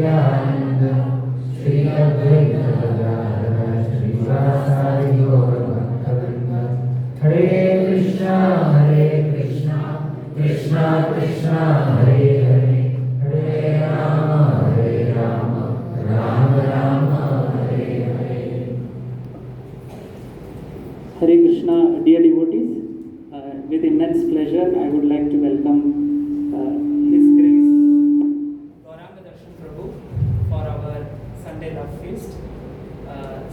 Nityananda Shri Advaita Gadadhara Srivasari Gaurabhaktavinda Hare Krishna Krishna Krishna Hare Hare Hare Rama Rama Rama Hare Hare. Hare Krishna, dear devotees, with immense pleasure I would like to welcome His Grace Gauranga Darshan Prabhu for our Sunday Love Feast.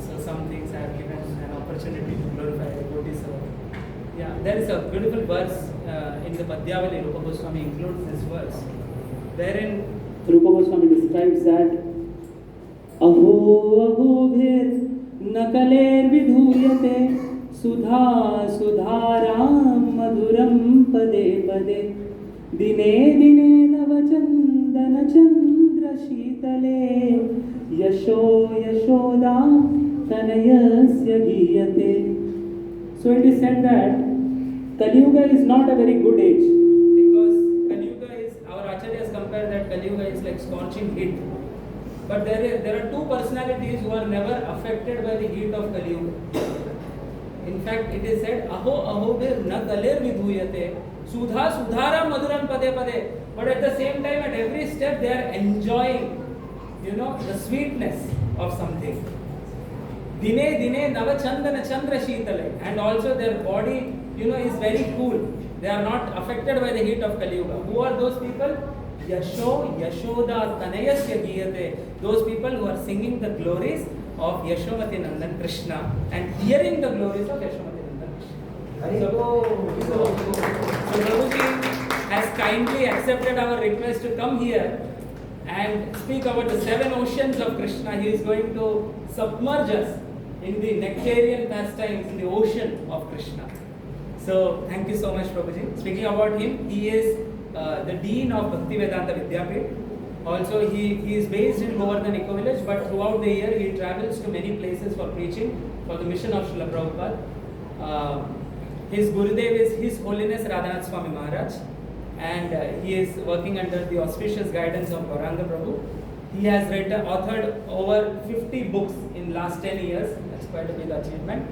So some things I have given an opportunity to glorify devotees. So, yeah, there is a beautiful verse in the Padyavali. Rupa Goswami includes this verse, wherein Rupa Goswami describes that Aho aho bhir nakaler vidhuyate Sudha sudharam madhuram pade pade Dine dine navachandana chandra shitale Yasho yashoda tanayasya giyate. So it is said that Kali Yuga is not a very good age, because Kali Yuga is, our acharyas compare that Kali Yuga is like scorching heat. But there are two personalities who are never affected by the heat of Kali Yuga. In fact, it is said, Aho aho bir na kaler vidhuyate, Sudha sudhara madhuram pade pade. But at the same time, at every step, they are enjoying, the sweetness of something. Dine dine navachandana chandra shitale. And also their body, is very cool. They are not affected by the heat of Kali Yuga. Who are those people? Yasho yashoda tanayasya giyate. Those people who are singing the glories of Yashomati Nandan Krishna and hearing the glories of Yashomati Nandan Krishna. So Prabhuji has kindly accepted our request to come here and speak about the 7 oceans of Krishna. He is going to submerge us in the nectarian pastimes in the ocean of Krishna. So thank you so much, Prabhuji. Speaking about him, he is the Dean of Bhaktivedanta Vidyapit. Also, he is based in Govardhan Eco Village, but throughout the year he travels to many places for preaching for the mission of Srila Prabhupada. His Gurudev is His Holiness Radhanath Swami Maharaj, and he is working under the auspicious guidance of Gauranga Prabhu. He has authored over 50 books in last 10 years. That's quite a big achievement.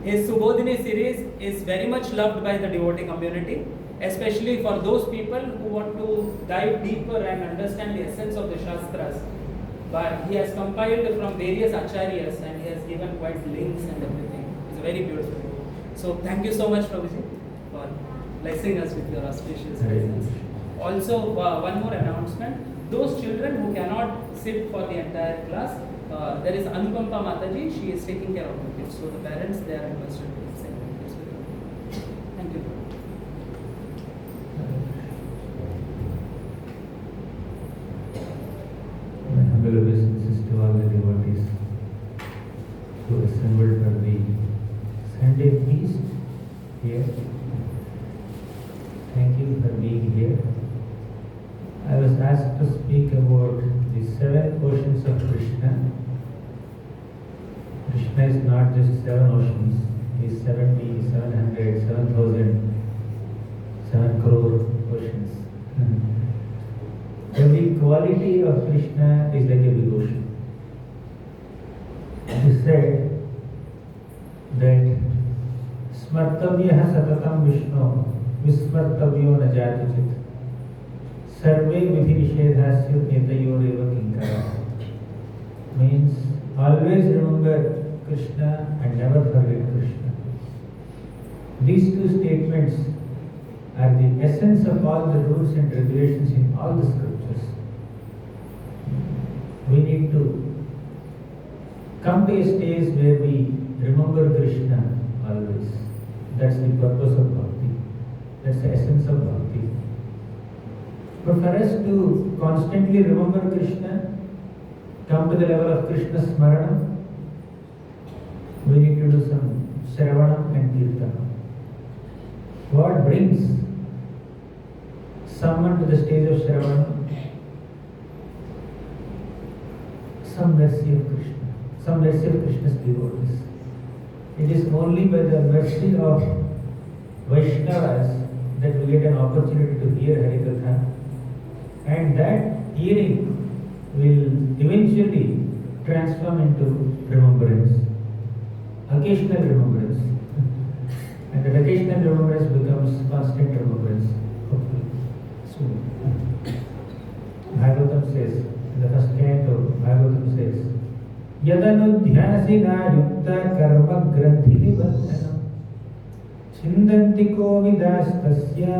His Subodhini series is very much loved by the devotee community, especially for those people who want to dive deeper and understand the essence of the Shastras. But he has compiled from various acharyas and he has given quite links and everything. It's very beautiful. So thank you so much, Prabhuji, for blessing us with your auspicious presence. Also, one more announcement. Those children who cannot sit for the entire class, there is Anupampa Mataji. She is taking care of the kids. So the parents, they are requested to send their kids with her. Thank you. My humble obeisances to all the devotees who assembled for the Sunday feast here. Thank you for being here. I was asked to speak about the 7 oceans of Krishna. Krishna is not just 7 oceans, he is 70, 700, 7,000, 7 crore oceans. Every quality of Krishna is like a big ocean. It is said that Smartavya Satatam Vishnu Vismartavyo Najatuchit Sarve Vidhi Nishedhasya Netayoreva Kinkara. Means always remember Krishna and never forget Krishna. These 2 statements are the essence of all the rules and regulations in all the scriptures. We need to come to a stage where we remember Krishna always. That's the purpose of bhakti. That's the essence of bhakti. But for us to constantly remember Krishna, come to the level of Krishna Smarana, we need to do some Shravanam and Kirtanam. What brings someone to the stage of Shravanam? Some mercy of Krishna, some mercy of Krishna's devotees. It is only by the mercy of Vaishnavas that we get an opportunity to hear Harikatha, and that hearing will eventually transform into remembrance, occasional remembrance. And that occasional remembrance becomes constant remembrance, hopefully, soon. Bhagavatam says, in the first canto, Bhagavatam says, Yadanudhyasina yukta karma granthi nibandhanam chindanti kovidastasya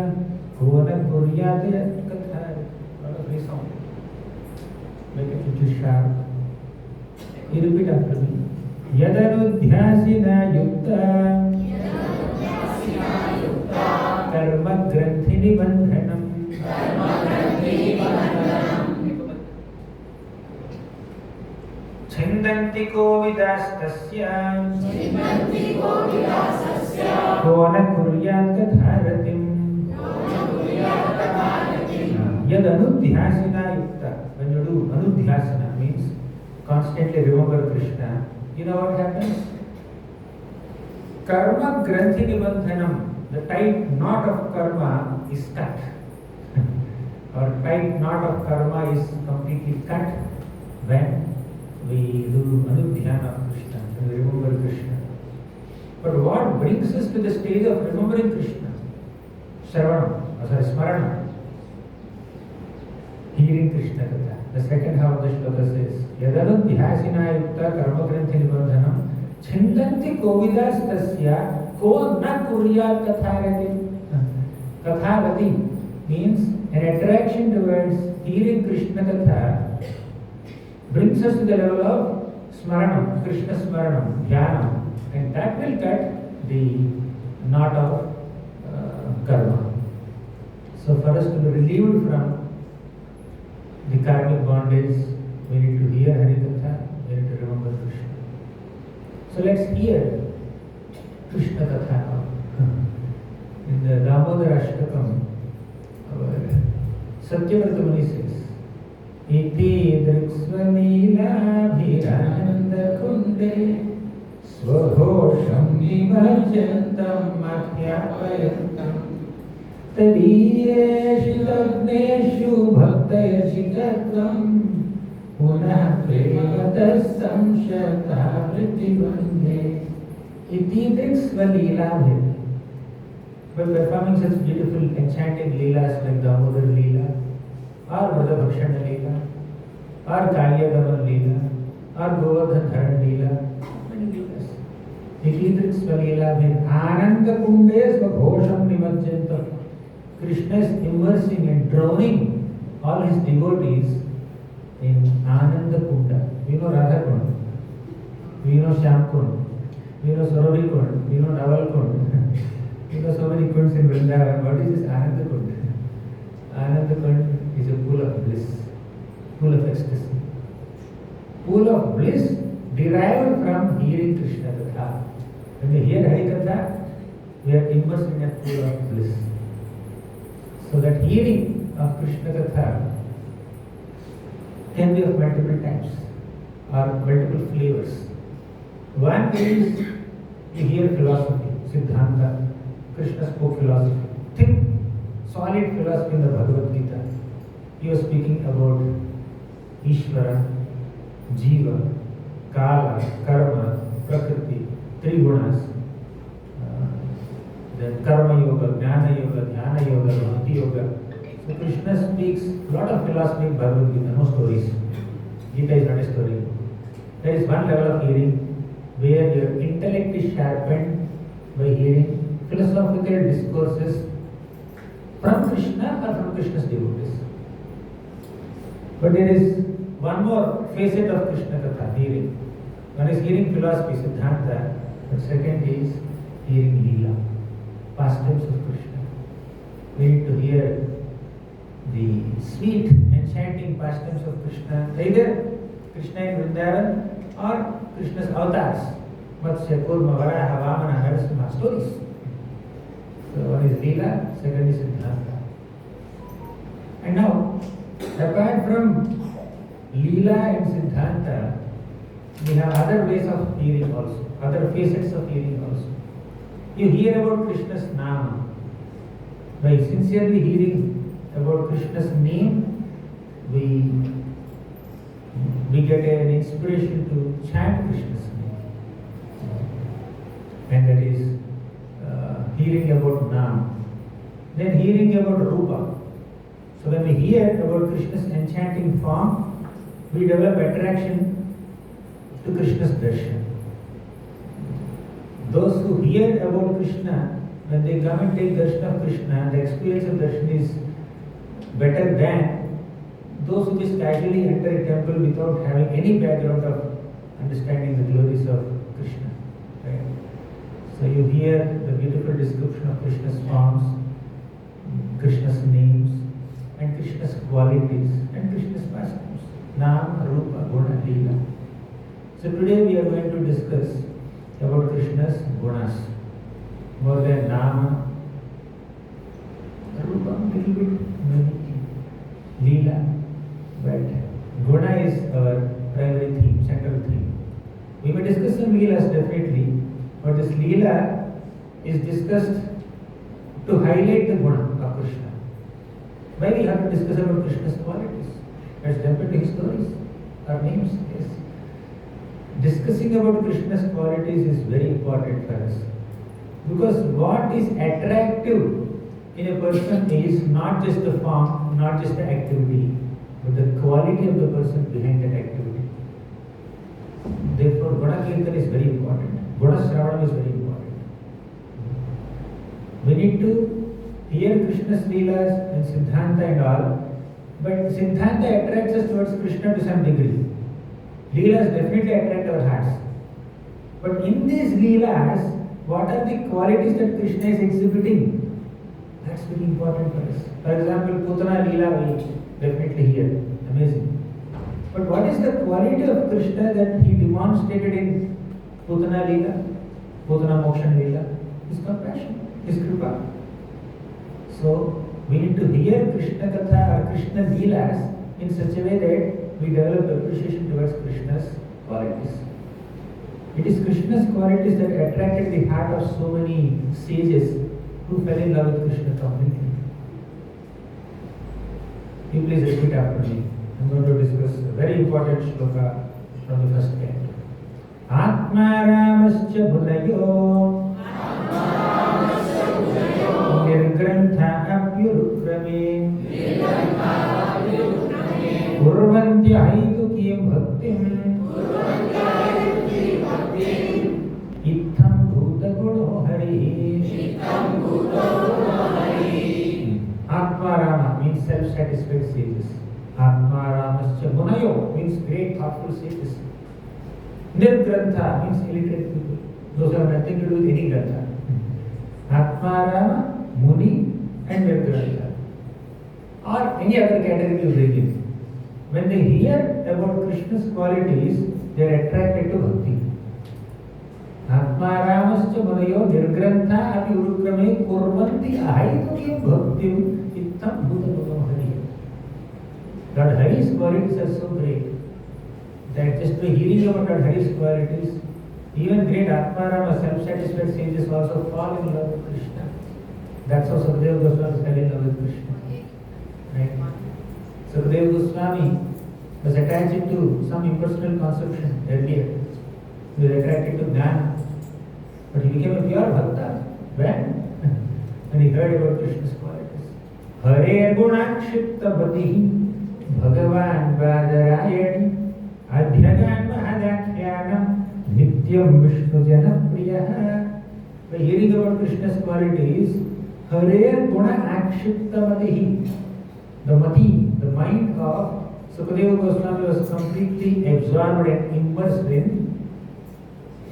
kona kuryate katha. Lot of resound. Make it little sharp. You repeat after me. Yadanudhyasina yukta karma granthi nibandhanam Chindanti kovidastasya kona kuryat katharatim. Yad anudhyasina yukta. When you do anudhyasina, means constantly remember Krishna, you know what happens? Karma granthi nibandhanam. The tight knot of karma is cut. Or tight knot of karma is completely cut when we do anudhyana of Krishna, when we remember Krishna. But what brings us to the stage of remembering Krishna? Smarana. Hearing Krishna Katha. The second half of the shloka says, Yadanudhyasina yukta karma granthi nibandhanam chindanti kovidas tasya ko na kuryat katharati. Katharati means an attraction towards hearing Krishna Katha brings us to the level of smaranam, Krishna smaranam, dhyanam, and that will cut the knot of karma. So for us to be relieved from the karmic bondage, we need to hear Harikatha, we need to remember Krishna. So let's hear Krishna Katha now. In the Damodara Ashtakam, our Satyavrata Muni says, Iti driksvanilabhirananda kunde swahosham nimarjantam madhyapayantam tadiyeshitagneshu bhaktayachikatvam punah prematasam shatavriti Iti driksvanilabhir. By performing such beautiful enchanting leelas like Damodar Leela, or Vrajabhakshana Leela, or Kalyadaman Leela, or Govardhan Dharan Leela, many leelas. Ikidrik Svalila with Ananda Kundes Bhaghosham Nimarjantam. Krishna is immersing and drowning all his devotees in Ananda Kunda. We know Radha Kunda, we know Shyam Kunda, we know Sarori Kunda, we know Naval Kunda. We know so many kunds in Vrindavan. What is this Ananda Kunda? Ananda Kunda is a pool of bliss, pool of ecstasy, pool of bliss derived from hearing Krishna Katha. When we hear Hari Katha, we are immersed in a pool of bliss. So that hearing of Krishna Katha can be of multiple types or multiple flavors. One is you hear philosophy, Siddhanta. Krishna spoke philosophy. Thick, solid philosophy in the Bhagavad Gita. He was speaking about Ishvara, Jiva, Kala, Karma, Prakriti, three gunas. Then Karma Yoga, Jnana Yoga, Dhyana Yoga, Bhakti Yoga. So Krishna speaks a lot of philosophy in Bhagavad Gita, no stories. Gita is not a story. There is one level of hearing where your intellect is sharpened by hearing philosophical discourses from Krishna or from Krishna's devotees. But there is one more facet of Krishna Katha, hearing. One is hearing philosophy, Siddhanta, but second is hearing Leela, pastimes of Krishna. We need to hear the sweet, enchanting pastimes of Krishna, either Krishna in Vrindavan or Krishna's avatars, Matsya, Kurma, Varaha, Vamana, Narasimha, stories. So one is Leela, second is Siddhanta. And now, apart from Leela and Siddhanta, we have other ways of hearing also, other facets of hearing also. You hear about Krishna's Nama. By sincerely hearing about Krishna's name, we inspiration to chant Krishna's name. And that is hearing about Nam. Then hearing about Rupa. So when we hear about Krishna's enchanting form, we develop attraction to Krishna's darshan. Those who hear about Krishna, when they come and take darshan of Krishna, the experience of darshan is better than those who just casually enter a temple without having any background of understanding the glories of Krishna. Right? So you hear the beautiful description of Krishna's forms, Krishna's names, and Krishna's qualities, and Krishna's pastimes. Nam, Rupa, Guna, Leela. So today we are going to discuss about Krishna's gunas. More than Nama, Rupa, little bit, maybe Leela. But Guna is our primary theme, central theme. We may discuss some Leelas definitely, but this Leela is discussed to highlight the Guna of Krishna. Why we have to discuss about Krishna's qualities? Let's jump into his stories, or names. Yes. Discussing about Krishna's qualities is very important for us. Because what is attractive in a person is not just the form, not just the activity, but the quality of the person behind that activity. Therefore, Guna Kirtan is very important. Guna Shravanam is very important. We need to hear Krishna's Leelas and Siddhanta and all, but Siddhanta attracts us towards Krishna to some degree. Leelas definitely attract our hearts. But in these Leelas, what are the qualities that Krishna is exhibiting? That's very important for us. For example, Putana Leela we definitely hear. Amazing. But what is the quality of Krishna that he demonstrated in Putana Leela, Putana Mokshan Leela? His compassion, his kripa. So, we need to hear Krishna Katha or Krishna Leelas in such a way that we develop appreciation towards Krishna's qualities. It is Krishna's qualities that attracted the heart of so many sages who fell in love with Krishna completely. You please repeat after me. I'm going to discuss a very important shloka from the first canto. Atma Ramascha Bhunayo Nirgrantha Apyurukrame Kurvantya Haitukim Bhaktim Itham Bhuta Guno Hari. Atma Rama means self-satisfied sages. Atma Ramascha Gunayo means great thoughtful sages. Nirgrantha means illiterate people. Those have nothing to do with any grantha. Atma Rama, Muni and Nirgrantha. Or any other category you bring in. When they hear about Krishna's qualities, they are attracted to bhakti. Atma Ramascha Gunayo Nirgrantha Api Urukrame Kurvanti Ahaitukya Bhaktim Ittam Bhuta Guno Hari. Lord Hari's qualities are so great that just by hearing about Lord Hari's qualities, even great Atma Rama self-satisfied sages also fall in love with Krishna. That's how Sukadeva Goswami fell in love with Krishna. Right? Sukadeva Goswami was attached to some impersonal conception earlier. He was attracted to Jnana. But he became a pure Bhakta. When? When he heard about Krishna's qualities. Hare Gunakshipta Bhatihi Bhagavan Vadarayani Adhyagan Mahadakhyanam Nityam Vishnu Janapriyaha. By hearing about Krishna's qualities, Hare Gunakshipta Bhatihi, the Mati, the mind of Sukadeva Goswami was completely absorbed and immersed in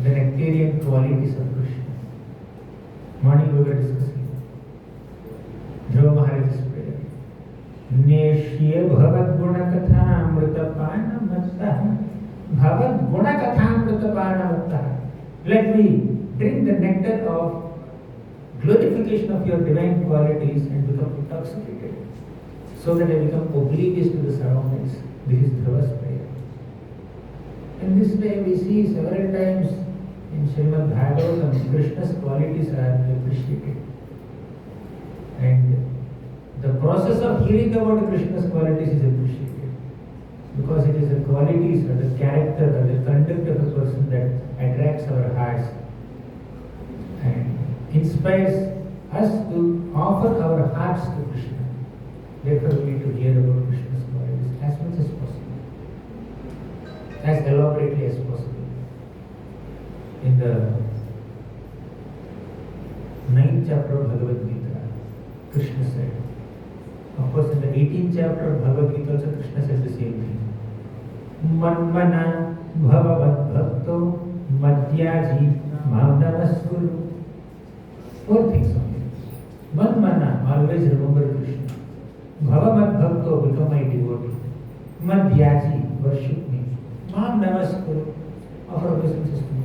the nectarian qualities of Krishna. Morning we were discussing Dhruva Maharaj's prayer. Neshye bhavad guna katha amritapana mattah. Bhavad guna katha amritapana mattah. Let me drink the nectar of glorification of your divine qualities and become intoxicated, so that I become oblivious to the surroundings. This is Dhruva's prayer. In this way we see several times in Srimad Bhagavatam, Krishna's qualities are appreciated. And the process of hearing about Krishna's qualities is appreciated. because it is the qualities or the character or the conduct of a person that attracts our hearts and inspires us to offer our hearts to Krishna. Therefore, we need to hear about Krishna's qualities as much as possible, as elaborately as possible. In the 9th chapter of Bhagavad Gita, Krishna said, of course, in the 18th chapter of Bhagavad Gita also Krishna said the same thing. Manmana bhava bhakto madhyaji mamnamaskuru. 4 things only. Manmana, always remember Krishna. Bhava bhakto, become my devotee. Madhyaji, worship me. Mamnamaskuru, offer obeisances to me.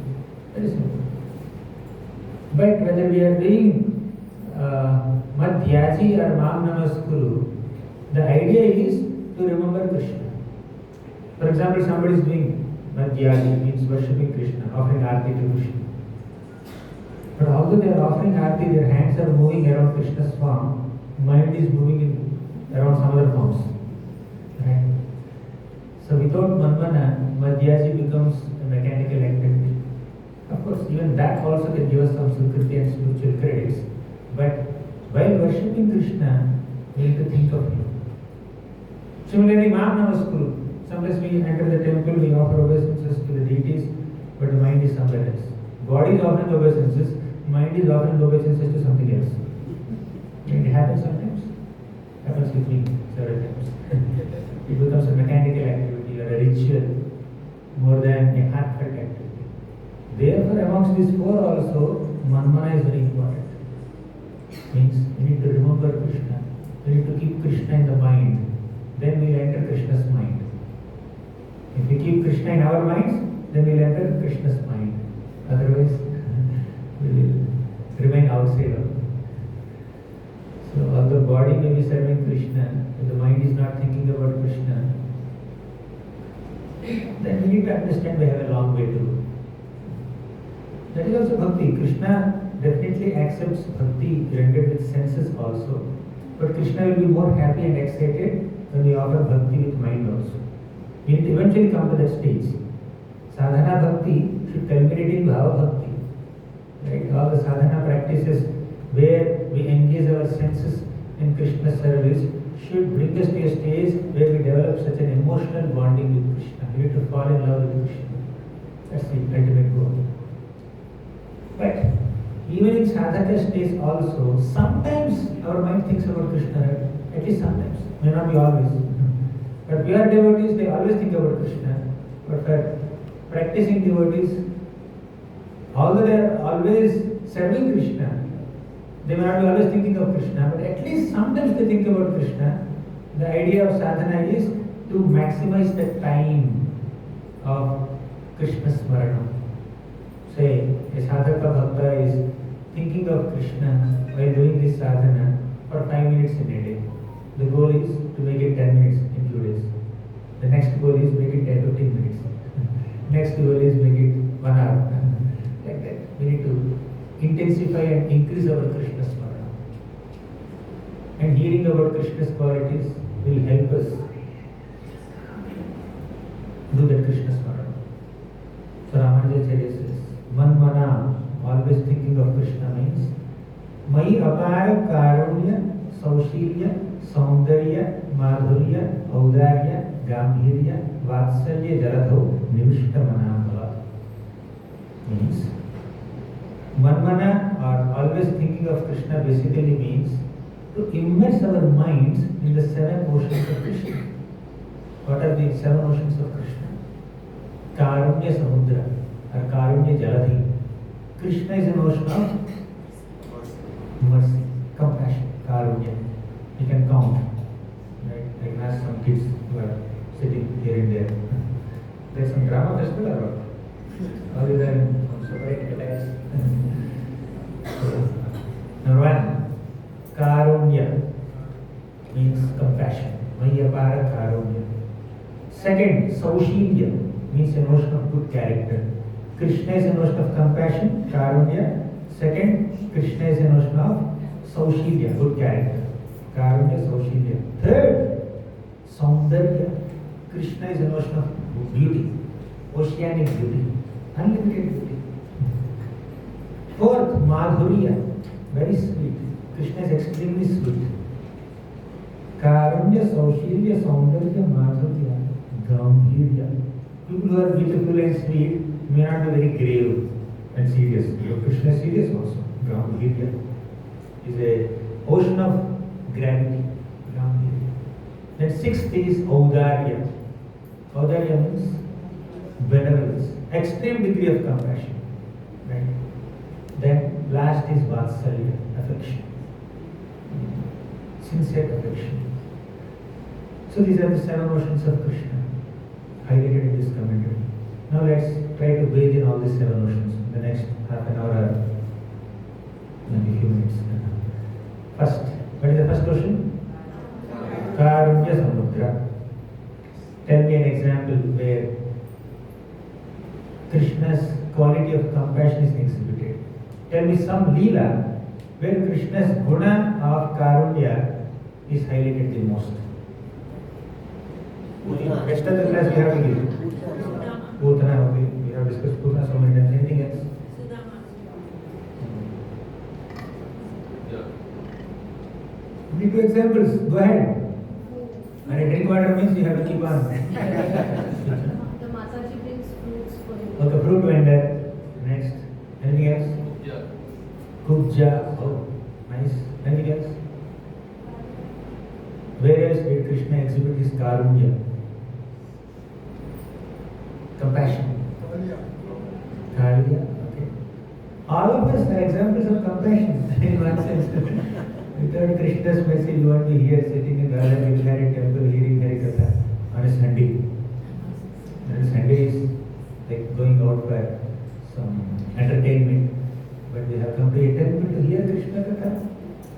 Very simple. But whether we are doing Madhyaji or Mam Namaskuru, the idea is to remember Krishna. For example, somebody is doing Madhyaji, means worshipping Krishna, offering Aarti to Krishna. But although they are offering Aarti, their hands are moving around Krishna's form, mind is moving around some other forms. Right? So without Manmana, Madhyaji becomes a mechanical activity. Of course, even that also can give us some sukriti and spiritual credits. But while worshipping Krishna, we need to think of Him. Similarly, Mam Namaskuru. Sometimes we enter the temple, we offer obeisances to the deities, but the mind is somewhere else. Body is offering obeisances, mind is offering obeisances to something else. And it happens sometimes. It happens with me several times. It becomes a mechanical activity or a ritual more than a heartfelt activity. Therefore, amongst these 4 also, Manmana is very important. Means we need to remember Krishna. We need to keep Krishna in the mind. Then we will enter Krishna's mind. If we keep Krishna in our minds, then we will enter Krishna's mind. Otherwise, we will remain outside of it. So, although body may be serving Krishna, if the mind is not thinking about Krishna, then we need to understand we have a long way to go. That is also bhakti. Krishna definitely accepts bhakti rendered with senses also. But Krishna will be more happy and excited when we offer bhakti with mind also. We need to eventually come to that stage. Sadhana bhakti should culminate in bhava bhakti. Right? All the sadhana practices where we engage our senses in Krishna's service should bring us to a stage where we develop such an emotional bonding with Krishna. We need to fall in love with Krishna. That's the ultimate goal. But even in sadhaka stage also, sometimes our mind thinks about Krishna, right? At least sometimes, may not be always. But pure devotees, they always think about Krishna. But for practicing devotees, although they are always serving Krishna, they may not be always thinking of Krishna, but at least sometimes they think about Krishna. The idea of sadhana is to maximize the time of Krishna Smarana. Say, a sadhaka bhakta is thinking of Krishna while doing this sadhana for 5 minutes in a day. The goal is to make it 10 minutes in 2 days. The next goal is make it 10-15 minutes. Next goal is make it 1 hour. Like that. We need to intensify and increase our Krishna Smarana. And hearing about Krishna's qualities will help us do that Krishna Smarana. So Ramanujacharya says, Manmana, always thinking of Krishna means Mai apara karunya, saushilya, saundarya, madhurya, audarya, gambhirya, vatsalya, jaladho, nivishta manabhava. Means Manmana, or always thinking of Krishna, basically means to immerse our minds in the 7 oceans of Krishna. What are the 7 oceans of Krishna? Karunya Samudra or Karunya Jaladhi. Krishna is an ocean of mercy, compassion, Karunya. You can count. Right? I can ask some kids who are sitting here and there. There's some drama festival or what? Or is there some separate class? Number 1, Karunya means compassion. Mayapara Karunya. Second, Saushilya means an ocean of good character. Krishna is an ocean of compassion, Karunya. Second, Krishna is an ocean of Saushilya, good character. Karunya, Saushilya. Third, Saundarya Krishna is a notion of beauty, oceanic beauty, unlimited beauty. Fourth, Madhurya, very sweet. Krishna is extremely sweet. Karunya, Saushilya, Saundarya, Madhurya, Gambhirya. People who are beautiful and sweet may not be very grave and serious. Krishna is serious also. Gambhirya is a ocean of gravity. Gambhirya. Then sixth is Audarya. Audarya means benevolence, extreme degree of compassion. Right? Then last is Vatsalya, affection. Sincere affection. So these are the seven oceans of Krishna highlighted in this commentary. Now let's try to bathe in all these seven oceans in the next half an hour or maybe a few minutes. First, what is the first question? Karunya Samudra. Tell me an example where Krishna's quality of compassion is exhibited. Tell me some Leela where Krishna's guna of Karunya is highlighted the most. Rest of the class we have to give. Putana, okay. We have discussed Putana so many times. Anything else? Yeah. Give two examples. Go ahead. And a drink water means you have to keep on. The Mataji brings fruits for you. Okay, fruit vendor. Next. Anything else? Yeah. Kubja. Oh, nice. Anything else? Where else did Krishna exhibit his karunya? Compassion. Karunya. Okay. All of us are examples of compassion in one sense. Without Krishna's mercy, you won't be here sitting in Gauranga Vihari temple hearing Harikatha on a Sunday. And Sunday is like going out for some entertainment. But we have come to a temple to hear Krishna Katha.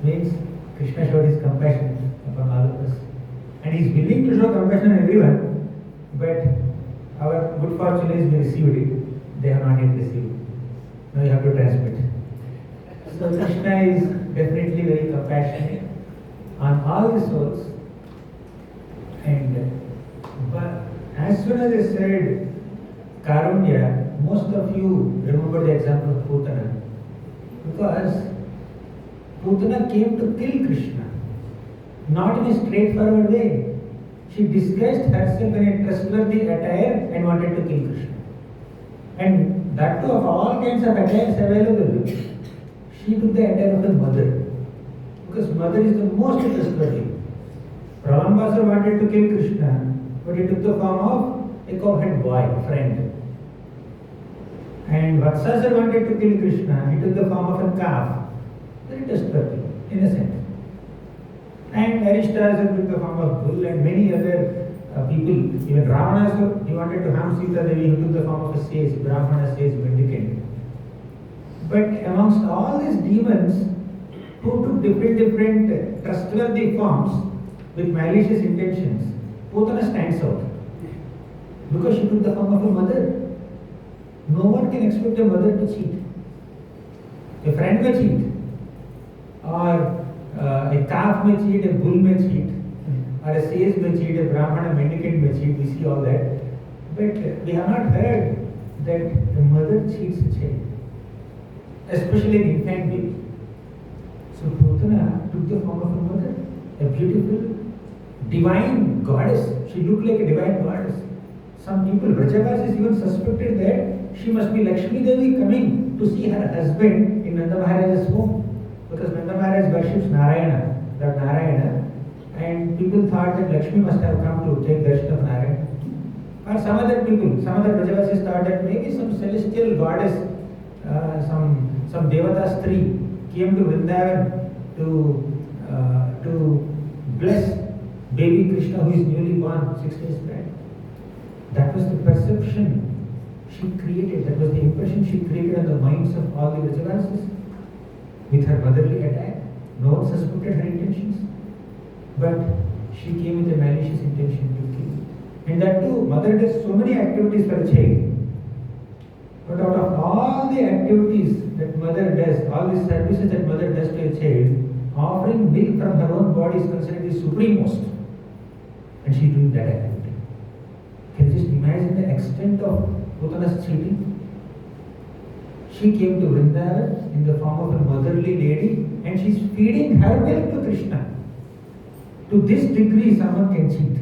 Means Krishna showed his compassion upon all of us. And he is willing to show compassion on everyone. But our good fortune is we received it. They have not yet received. Now you have to transmit. So Krishna is definitely very compassionate on all the souls. And but as soon as I said Karunya, most of you remember the example of Putana. Because Putana came to kill Krishna, not in a straightforward way. She disguised herself in a trustworthy attire and wanted to kill Krishna. And that too of all kinds of attires available, she took the attire of a mother. Because mother is the most trustworthy. Ravana wanted to kill Krishna, but he took the form of a cowherd boy, friend. And Vatsasar wanted to kill Krishna, he took the form of a calf. Very trustworthy, innocent. And Arishtasar took the form of bull, and many other people, even Ravana, he wanted to harm Sita Devi, he took the form of a sage, Brahmana sage, mendicant. But amongst all these demons who took different trustworthy forms with malicious intentions, Putana stands out. Because she took the form of a mother. No one can expect a mother to cheat. A friend may cheat, or a calf may cheat, a bull may cheat, or a sage may cheat, a Brahmana mendicant may cheat. We see all that. But we have not heard that a mother cheats a child, especially an infant baby. So Putana took the form of a mother, a beautiful, divine goddess. She looked like a divine goddess. Some people, Vrajavasis, even suspected that she must be Lakshmi Devi coming to see her husband in Nanda Maharaj's home. Because Nanda Maharaj worships Narayana, Lord Narayana, and people thought that Lakshmi must have come to take darshan of Narayana. Or some other people, some other Vrajavasis thought that maybe some celestial goddess, some Devata Stri came to Vrindavan to bless baby Krishna who is newly born 6 days back. That was the perception she created, that was the impression she created on the minds of all the Vrajavasis with her motherly attire. No one suspected her intentions, but she came with a malicious intention to kill. And that too, mother does so many activities for a child. But out of all the activities that mother does, all the services that mother does to a child, offering milk from her own body is considered the supremost. And she is doing that activity. imagine the extent of Putana's cheating? She came to Vrindavan in the form of a motherly lady and she's feeding her milk to Krishna. To this degree, someone can cheat.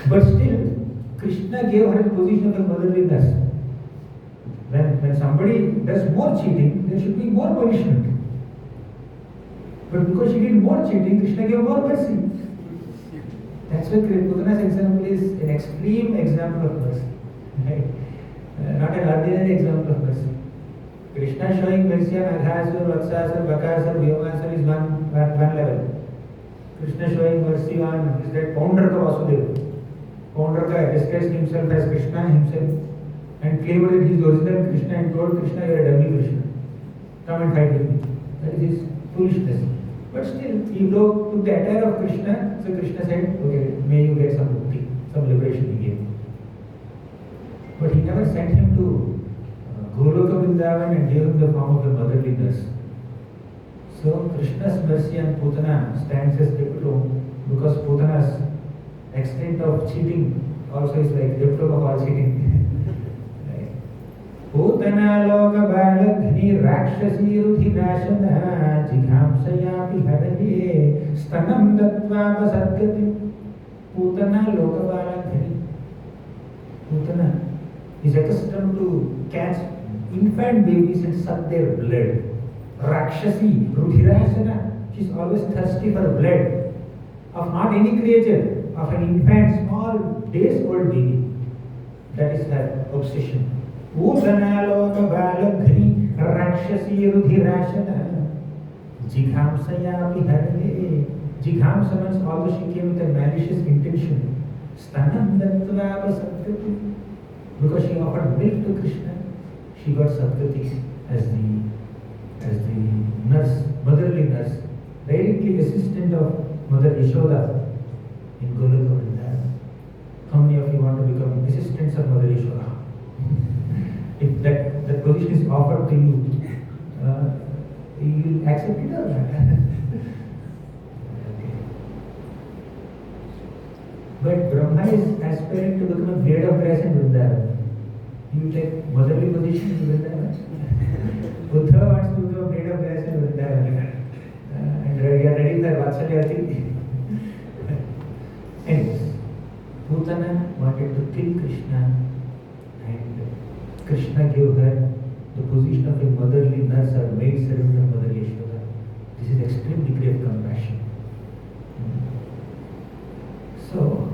But still, Krishna gave her a position of a motherly nurse. When somebody does more cheating, there should be more punishment. But because she did more cheating, Krishna gave more mercy. That's why Putana's example is an extreme example of mercy. Right? Not an ordinary example of mercy. Krishna showing mercy on Aghasur, Vatsasur, Bakasur, Vyomasur is one level. Krishna showing mercy on is that Paundraka Vasudeva. Paundraka disguised himself as Krishna himself and claimed that he is original Krishna and told Krishna, you are a dummy Krishna. Come and fight with me. That is his foolishness. But still, he took the attire of Krishna, so Krishna said, okay, may you get some mukti, some liberation he gave. But he never sent him to Goloka Vrindavan and gave him the form of a motherly nurse. So Krishna's mercy on Putana stands as epitome because Putana's extent of cheating also is like epitome of all cheating. Putana loka balagni rakshasi rudhirashana jighamsayapi haraye stanam dattva vasargati. Putana loka balagni. Putana is accustomed to catch infant babies and suck their blood. Rakshasi, Rudhirasana, she is always thirsty for blood of not any creature, of an infant, small, days-old baby. That is her obsession. Udanaloka balagni, Rakshasi, Rudhirasana, Jighamsayapi harve. Jighamsa means although she came with a malicious intention. Stanam dattva vasargati. Because she offered milk to Krishna, she got Sadgati as the nurse, motherly nurse, directly assistant of Mother Yashoda in Goloka Vrindavan. How many of you want to become assistants of Mother Yashoda? If that position is offered to you, you will accept it or not? But Brahma is aspiring to become a blade of grass in Vrindavan. You take motherly position in Vrindavan. Uddhava wants to become a blade of grass in Vrindavan. And we are ready for Vatsalyati. Anyways, Putana wanted to kill Krishna and Krishna gave her the position of a motherly nurse or maid servant of Mother Yashoda. This is extreme degree of compassion. So,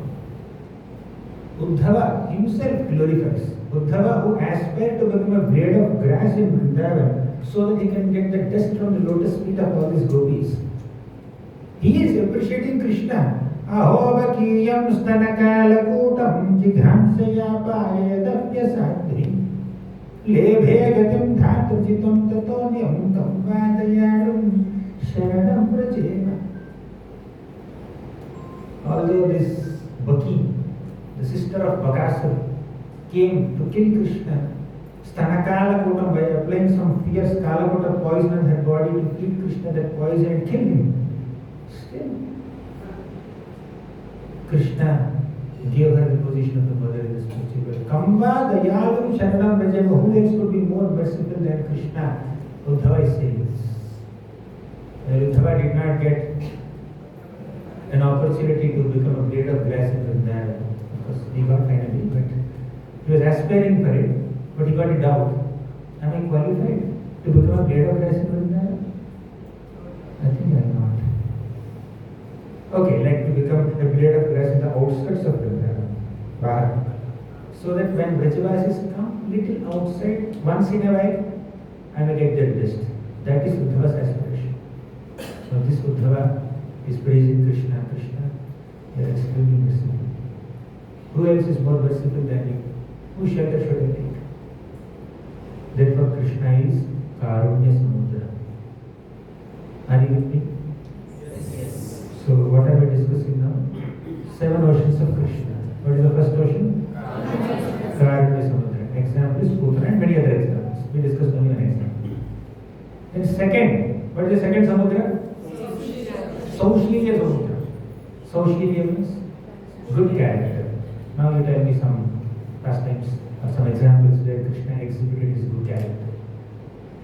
Uddhava himself glorifies. Uddhava who aspired to become a blade of grass in Vrindavan so that he can get the dust from the lotus feet of all these gopis. He is appreciating Krishna. Ahovakiyam stanakalakutam jighamsaya payedavya sadri lebhe gatim dhatujitam tatonyam tam vadayadum sharanam prajema. Although this Baki, the sister of Bakasur, came to kill Krishna, Stanakalakutam, by applying some fierce Kalakuta poison on her body to feed Krishna that poison and kill him. Still, Krishna gave her the position of the mother in the spiritual. Kamba dayalum sharanam rajama. Who else could be more merciful than Krishna? Uddhava is saying this. Uddhava did not get an opportunity to become a blade of grass in Vrindavan because he got finally, but he was aspiring for it, but he got a doubt. Am I qualified to become a blade of grass in Vrindavan? I think I am not. Okay, like to become a blade of grass in the outskirts of Vrindavan, Bharat. So that when Vrajavasis come little outside, once in a while, I may get their dust. That is Uddhava's aspiration. So this Uddhava is praising Krishna. Krishna, you are extremely merciful. Who else is more merciful than you? Whose shelter should I take? Therefore, Krishna is Karunya Samudra. Are you with me? Yes. So, what are we discussing now? 7 oceans of Krishna. What is the first ocean? Karunya Samudra. Example is Putra and many other examples. We discussed only one example. Then second, what is the second Samudra? Saushilya Samudra. Saushilya means good character. Now you tell me some pastimes or some examples where Krishna exhibited his good character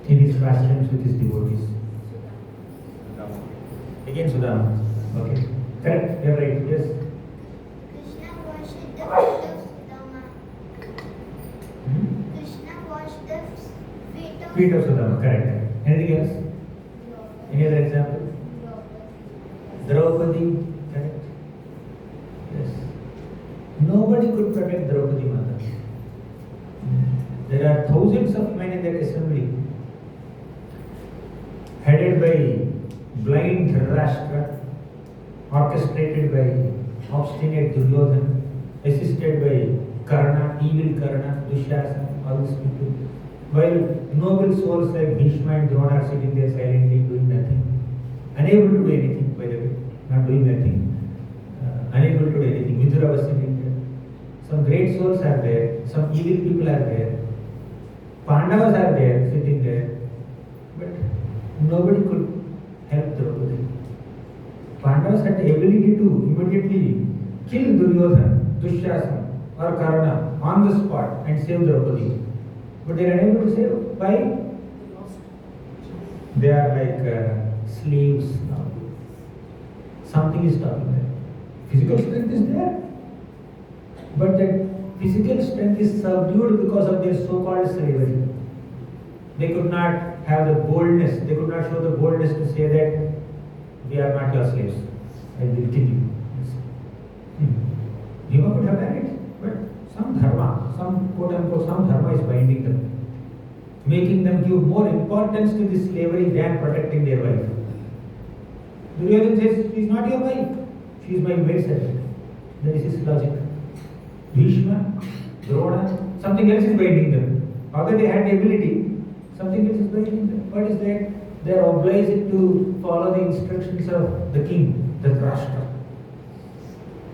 in his pastimes with his devotees. Again Sudama. Okay. Correct. You're right. Yes. Krishna washed the feet of Sudama. Krishna washed the Feet of Sudama. Correct. Anything else? Any other example? Draupadi. Correct. Yes. Nobody could protect Draupadi Mata. There are thousands of men in that assembly, headed by blind Dhritarashtra, orchestrated by obstinate Duryodhana, assisted by Karna, evil Karna, Dushasana, all these people. While noble souls like Bhishma and Drona are sitting there silently doing nothing, unable to do anything, by the way, not doing nothing, unable to do anything. Vidura was sitting there. Some great souls are there, some evil people are there, Pandavas are there, sitting there, but nobody could help Draupadi. Pandavas had the ability to immediately kill Duryodhana, Dushasana or Karna on the spot and save Draupadi. But they are unable to save. Why? They are like slaves now. Something is stopping them. Physical strength is there, but that physical strength is subdued because of their so-called slavery. They could not have the boldness, they could not show the boldness to say that we are not your slaves, I will kill you. Bhima could have done it, but some dharma, some quote unquote, some dharma is binding them, making them give more importance to this slavery than protecting their wife. Duryodhana says, she is not your wife, she is my maid servant. That is his logic. Bhishma, Drona, something else is binding them. Although they had the ability, something else is binding them. What is that? They are obliged to follow the instructions of the king, the Rashtra.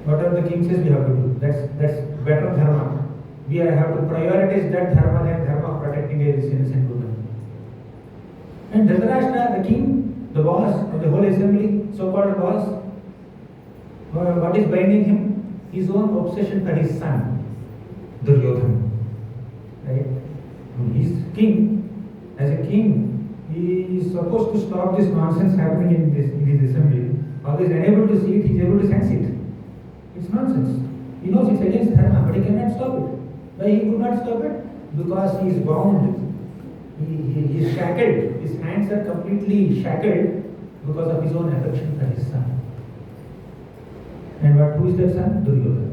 Whatever the king says, we have to do. That's better dharma. We have to prioritize that dharma than dharma of protecting a innocent woman. And Dhritarashtra, the king, the boss of the whole assembly, so-called boss, what is binding him? His own obsession for his son, Duryodhana. Right? He is king. As a king, he is supposed to stop this nonsense happening in his assembly. Although he is unable to see it, he is able to sense it. It's nonsense. He knows it's against dharma, but he cannot stop it. Why he could not stop it? Because he is bound. He is shackled. His hands are completely shackled because of his own affection for his son. And who is that son? Duryodhana.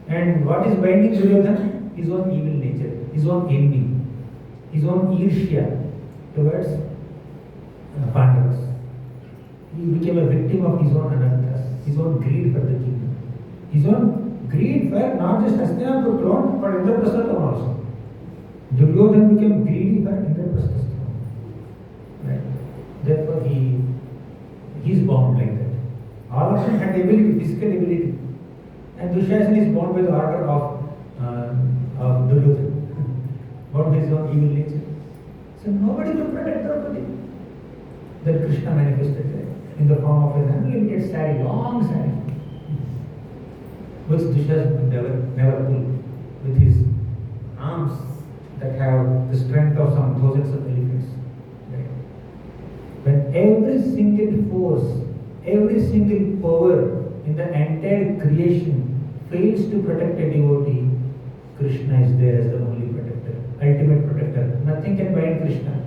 And what is binding Duryodhana? His own evil nature, his own envy, his own irshya towards Pandavas. He became a victim of his own anarthas, his own greed for the kingdom, his own greed for not just Hastinapur throne, but Indraprastha throne also. Duryodhana became greedy for Indraprastha throne. Right? Therefore, he is bound like that. All of them had the ability, physical ability. And Dushasana is bound by the order of Duryodhana, bound by his own evil nature. So nobody could protect Draupadi. Then Krishna manifested there in the form of an unlimited sari, long sari, which Dushasana could never pull, with his arms that have the strength of some thousands of elephants. Right? When every single force, every single power in the entire creation fails to protect a devotee, Krishna is there as the only protector, ultimate protector. Nothing can bind Krishna.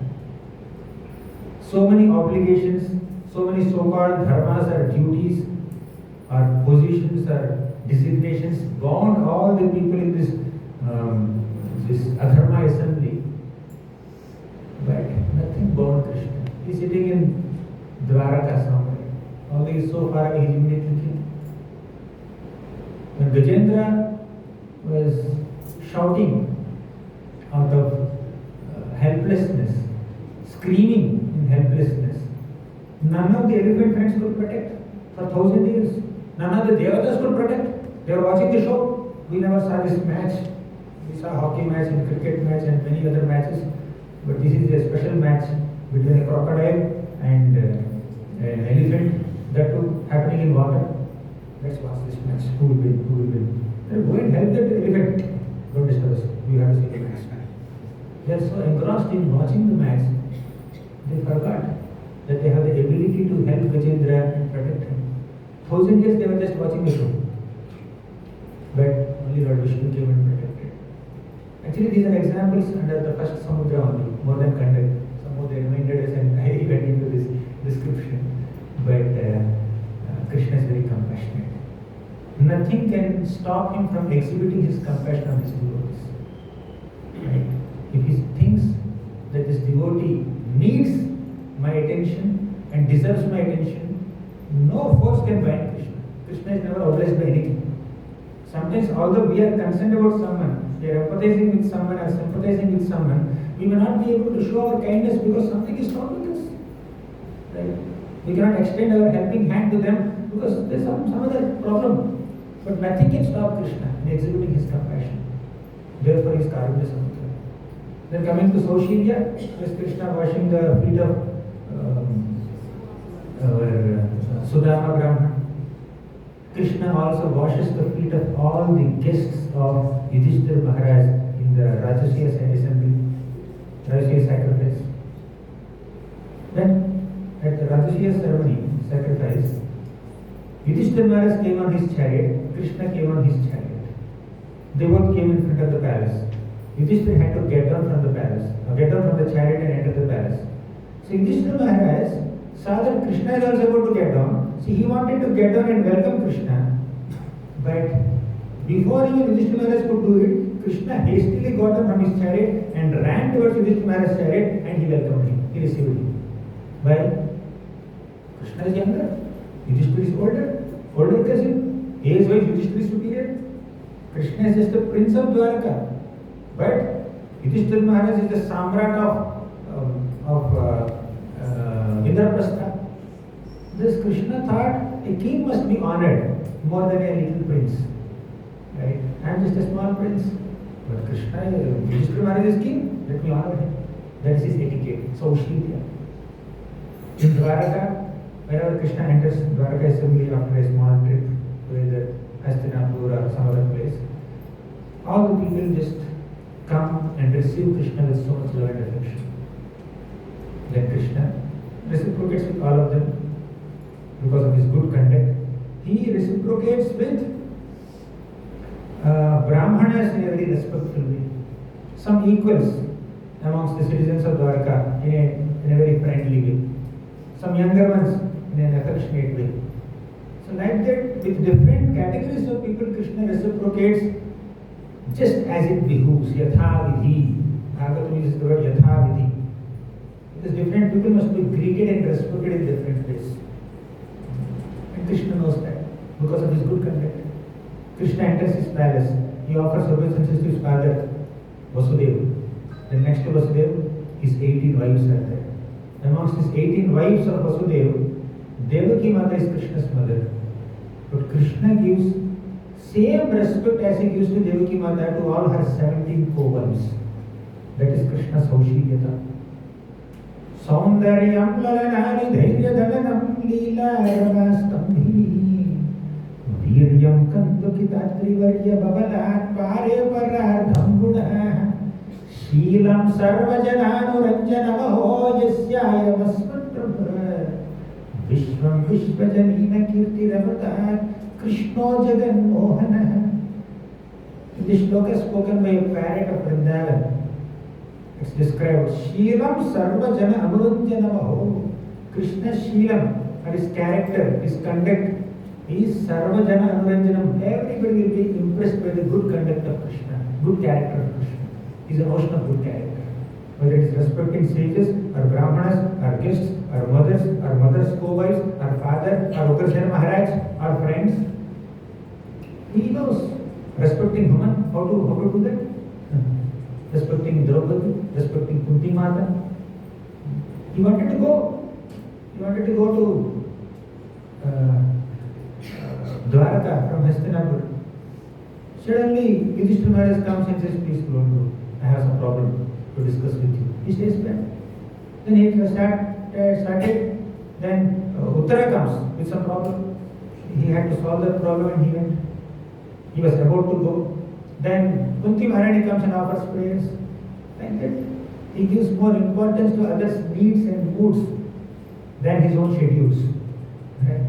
So many obligations, so many so-called dharmas or duties or positions or designations bound all the people in this adharma assembly. But nothing bound Krishna. He is sitting in Dwaraka somewhere. Although he is so far away, he is immediately killed. When Gajendra was shouting out of helplessness, screaming in helplessness, none of the elephant friends could protect for 1,000 years. None of the devatas could protect. They were watching the show. We never saw this match. We saw hockey match and cricket match and many other matches. But this is a special match between a crocodile and an elephant, that too happening in water. Let's watch this match. Who will win? Go and help that elephant. Don't disturb us. We have to see the match. They are so engrossed in watching the match, they forgot that they have the ability to help Gajendra and protect him. 1,000 years they were just watching the show. But only Lord Vishnu came and protected. Actually, these are examples under the first Samudra only, more than conduct. Somehow they reminded us and I went into this description. But Krishna is very compassionate. Nothing can stop him from exhibiting his compassion on his devotees. Right? If he thinks that this devotee needs my attention and deserves my attention, no force can bind Krishna. Krishna is never obliged by anything. Sometimes, although we are concerned about someone, we are empathizing with someone or sympathizing with someone, we may not be able to show our kindness because something is wrong with us. Right? We cannot extend our helping hand to them because there is some other problem. But nothing can stop Krishna in exhibiting his compassion. Therefore, he is Karunya Samudra. Then coming to Saushiya, is Krishna washing the feet of Sudama Brahman. Krishna also washes the feet of all the guests of Yudhishthira Maharaj in the Rajasuya assembly, Rajasuya sacrifice. Then, at the Rajasuya ceremony, sacrifice, Yudhishthira Maharaj came on his chariot, Krishna came on his chariot. They both came in front of the palace. Yudhishthira had to get down from the palace, get down from the chariot and enter the palace. So Yudhishthira Maharaj saw that Krishna is also about to get down. So he wanted to get down and welcome Krishna. But before even Yudhishthira Maharaj could do it, Krishna hastily got down from his chariot and ran towards Yudhishthira Maharaj's chariot and he welcomed him. He received him. Why? Krishna is younger. Yudhishthira is older cousin. Age-wise Yudhishthira is superior. Krishna is just the prince of Dwarka. But Yudhishthira Maharaj is the Samrat of Indraprastha. This Krishna thought a king must be honored more than a little prince. Right? I am just a small prince. But Krishna, Yudhishthira Maharaj is king. Let me honor him. That is his etiquette. Saushiya. In Dwarka, whenever Krishna enters Dwarka assembly after a small trip to either Hastinapur or some other place, all the people just come and receive Krishna with so much love and affection. Then Krishna reciprocates with all of them because of his good conduct. He reciprocates with Brahmanas in a very respectful way. Some equals amongst the citizens of Dwarka in a very friendly way. Some younger ones in an affectionate way. So like that, with different categories of people, Krishna reciprocates just as it behooves. Yatha vidhi. Bhagavatam uses the word yatha vidhi. Because different people must be greeted and respected in different ways. And Krishna knows that because of his good conduct. Krishna enters his palace. He offers obeisances to his father, Vasudeva. Then next to Vasudeva, his 18 wives are there. Amongst his 18 wives of Vasudeva, Devaki Mata is Krishna's mother. But Krishna gives same respect as he gives to Devaki Mata to all her 17 co-wives. That is Krishna's Saushiyata. Saundaryam lalanani dhairya dhalanam leela ravastambhi Viryam kandukitatri varya babalat pare parardham guna Sheelam sarvajananurajanavaho yasyayamasmatrabha Vishvam vishvajanina kirtiravata Krishno jagan mohana. This shloka is spoken by a parrot of Vrindavan. It's described Sheelam sarvajana anuranjanavaho. Krishna's Sheelam, or his character, his conduct, is sarvajana anuranjanam. Everybody will be impressed by the good conduct of Krishna, good character of Krishna. He is a notion of good character. Whether it is respecting sages, or brahmanas, or guests, or mothers' co-wives, or father, or Ugrasena Maharaj, or friends. He knows respecting women, how to do that. Respecting Draupadi, respecting Kunti Mata. He wanted to go. He wanted to go to Dwarka from Hastinapur. Suddenly, Yudhishthira Maharaj comes and says, please don't go. I have some problem to discuss with you. He stays back. Then he started. Then Uttara comes with some problem. He had to solve that problem and he went. He was about to go. Then Kunti Maharani comes and offers prayers. Like that. He gives more importance to others' needs and moods than his own schedules. Right?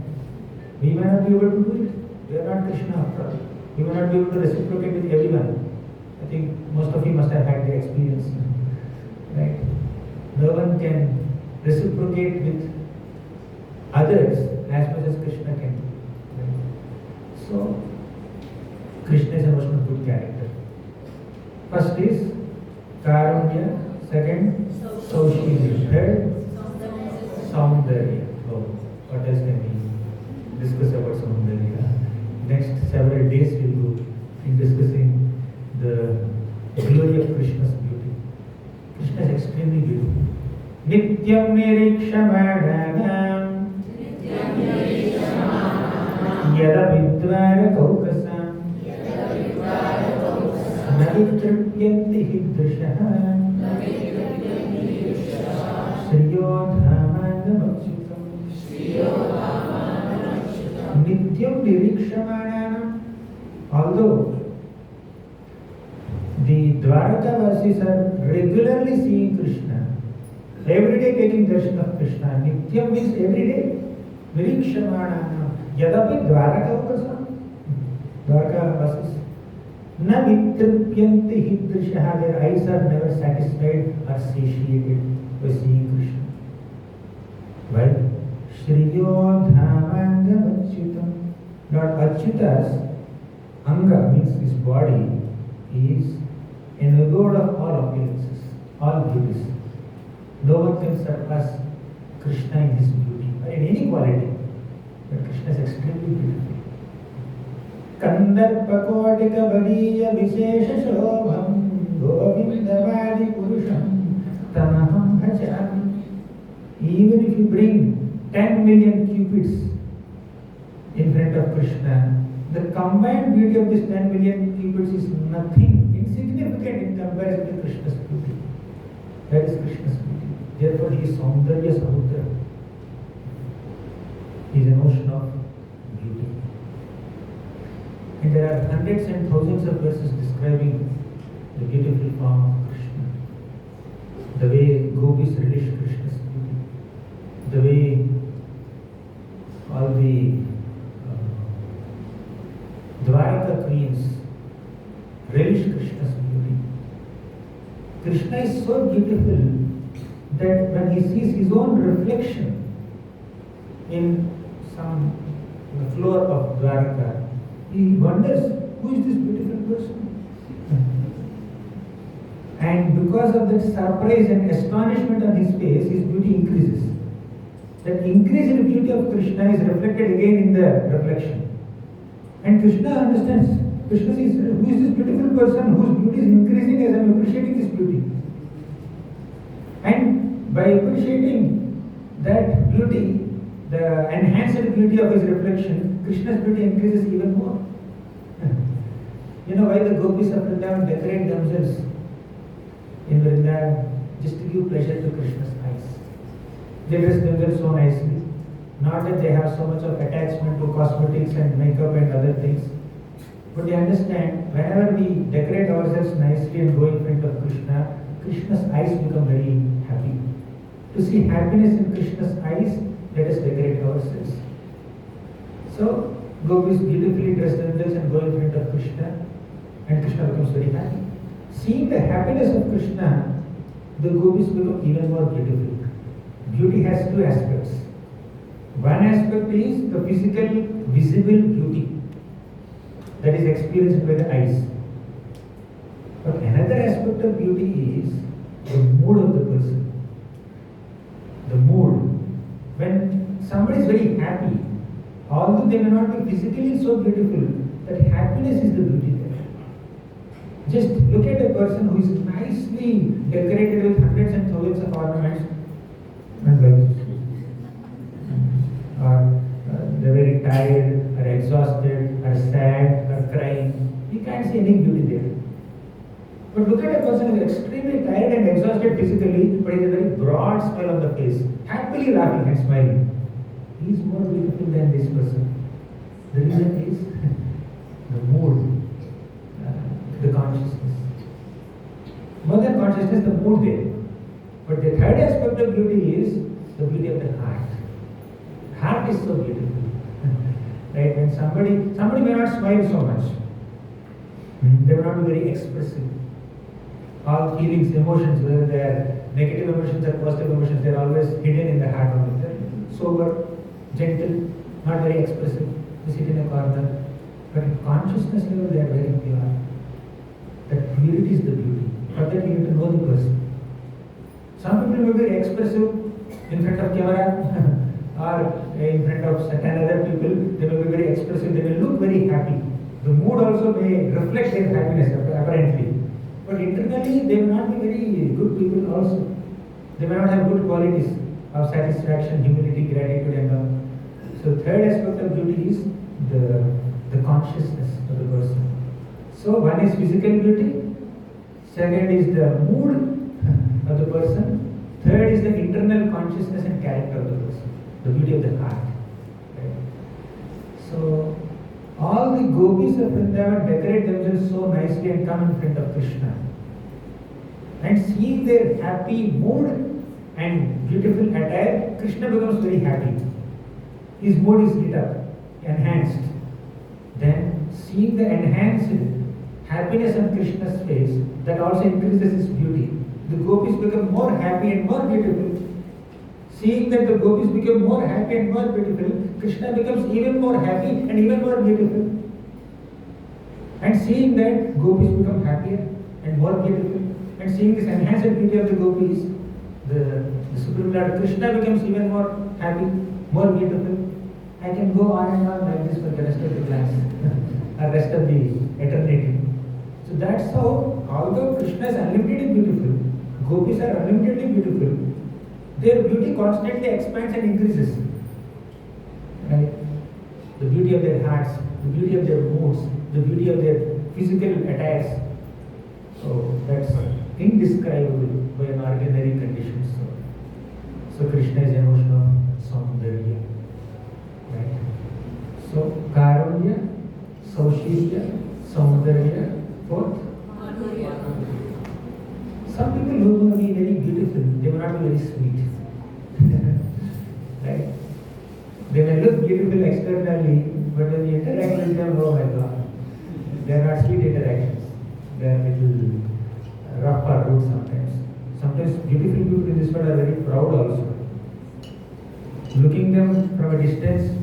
We may not be able to do it. We are not Krishna after all. We may not be able to reciprocate with everyone. I think most of you must have had the experience. Right? No one can reciprocate with others as much as Krishna can do. Right? So, Krishna is a notion of good character. First is Karunya, second Saushilya, third Saundarya. Oh, what else can we discuss about Saundarya? Next several days we'll go in discussing the glory of Krishna's beauty. Krishna is extremely beautiful. Nityam nirikshamadhanam yada vidvara kaukasam navitripyanti hidrishah shriyo dhamanamachyutam nityam nirikshamadhanam. Although the Dwarkavasis are regularly seeing Krishna, every day taking darshan of Krishna. Nityam means every day. Nirikshamanana. Yadapi Dwarkavasis. Dwarkavasis. Na vitripyanti hidrishaha. Their eyes are never satisfied or satiated by seeing Krishna. Why? Shriyo dhamanga achyutam. Lord Achyuta's anga means his body is an abode of all opulences, all beauties. No one can surpass Krishna in his beauty or in any quality. But Krishna is extremely beautiful. Kandarpakotika badiya vishesha shobham govindavadi purusham tamaham bhajami. Even if you bring 10 million cupids in front of Krishna, the combined beauty of this 10 million cupids is nothing, insignificant in comparison to Krishna's beauty. That is Krishna's beauty. Therefore, he is Saundarya Samudra. He is an ocean of beauty. And there are hundreds and thousands of verses describing the beautiful form of Krishna. The way gopis relish Krishna's beauty. The way all the Dwarka queens relish Krishna's beauty. Krishna is so beautiful that when he sees his own reflection in the floor of Dwarka, he wonders, who is this beautiful person? And because of that surprise and astonishment on his face, his beauty increases. That increase in the beauty of Krishna is reflected again in the reflection. And Krishna understands. Krishna says, who is this beautiful person whose beauty is increasing as I am appreciating this beauty? And by appreciating that beauty, the enhanced beauty of his reflection, Krishna's beauty increases even more. You know why the gopis of Vrindavan decorate themselves in Vrindavan? Just to give pleasure to Krishna's eyes. They dress themselves so nicely. Not that they have so much of attachment to cosmetics and makeup and other things. But they understand, whenever we decorate ourselves nicely and go in front of Krishna, Krishna's eyes become very happy. To see happiness in Krishna's eyes, let us decorate ourselves. So, gopis beautifully dress themselves and go in front of Krishna, and Krishna becomes very happy. Seeing the happiness of Krishna, the gopis become even more beautiful. Beauty has two aspects. One aspect is the physical, visible beauty that is experienced by the eyes. But another aspect of beauty is the mood of the person. The mood. When somebody is very happy, although they may not be physically so beautiful, that happiness is the beauty there. Just look at a person who is nicely decorated with hundreds and thousands of ornaments, and like, or they're very tired, or exhausted, or sad, or crying. You can't see any beauty there. But look at a person who is extremely tired and exhausted physically, but he has a very broad smile on the face, happily laughing and smiling. He is more beautiful than this person. The reason is the mood. consciousness. More than consciousness, the mood there. But the third aspect of beauty is the beauty of the heart. Heart is so beautiful. Right? When somebody may not smile so much. They may not be very expressive. All feelings, emotions, whether they are negative emotions or positive emotions, they are always hidden in the heart of it. Sober, gentle, not very expressive. They sit in a corner. But in consciousness level, they are very pure. That purity is the beauty. For that, you need to know the person. Some people may be very expressive in front of camera or in front of certain other people. They may be very expressive. They may look very happy. The mood also may reflect their happiness apparently. But internally, they may not be very good people also. They may not have good qualities of satisfaction, humility, gratitude and all. So third aspect of beauty is the consciousness of the person. So one is physical beauty. Second is the mood of the person. Third is the internal consciousness and character of the person. The beauty of the heart. Right? So all the gopis of Vrindavan decorate themselves so nicely and come in front of Krishna. And seeing their happy mood and beautiful attire, Krishna becomes very happy. His mood is lit up, enhanced. Then seeing the enhanced happiness on Krishna's face, that also increases his beauty. The gopis become more happy and more beautiful. Seeing that the gopis become more happy and more beautiful, Krishna becomes even more happy and even more beautiful. And seeing that gopis become happier and more beautiful, and seeing this enhanced beauty of the gopis, the Supreme Lord Krishna becomes even more happy, more beautiful. I can go on and on like this for the rest of the class, or rest of the eternity. So that's how, although Krishna is unlimitedly beautiful, gopis are unlimitedly beautiful, their beauty constantly expands and increases. Right? The beauty of their hearts, the beauty of their moods, the beauty of their physical attires. So that's indescribable by an ordinary condition. So Krishna is an ocean of Saundarya. Right? So Karunya, Saushilya, Saundarya, fourth. Some people who may be very beautiful, they may not be very sweet. Right? They may look beautiful externally, but when you interact with them, oh my God, they are not sweet interactions. They are little rough or rude sometimes. Sometimes beautiful people in this world are very proud also. Looking them from a distance,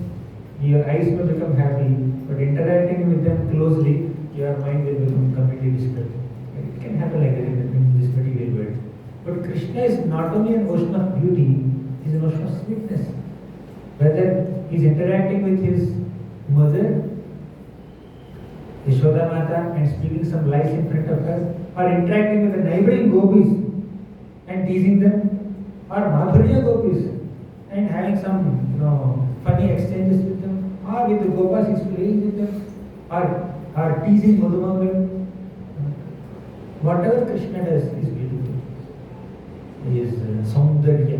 your eyes will become happy, but interacting with them closely, your mind will become completely disturbed. It can happen like that in this material world. But Krishna is not only an ocean of beauty, he is an ocean of sweetness. Whether he is interacting with his mother, Yashoda Mata, and speaking some lies in front of her, or interacting with the neighboring gopis and teasing them, or Madhurya gopis and having some funny exchanges with them, or with the gopas he's playing with them, or teasing Madhumangal. Whatever Krishna does is beautiful. He is Saundarya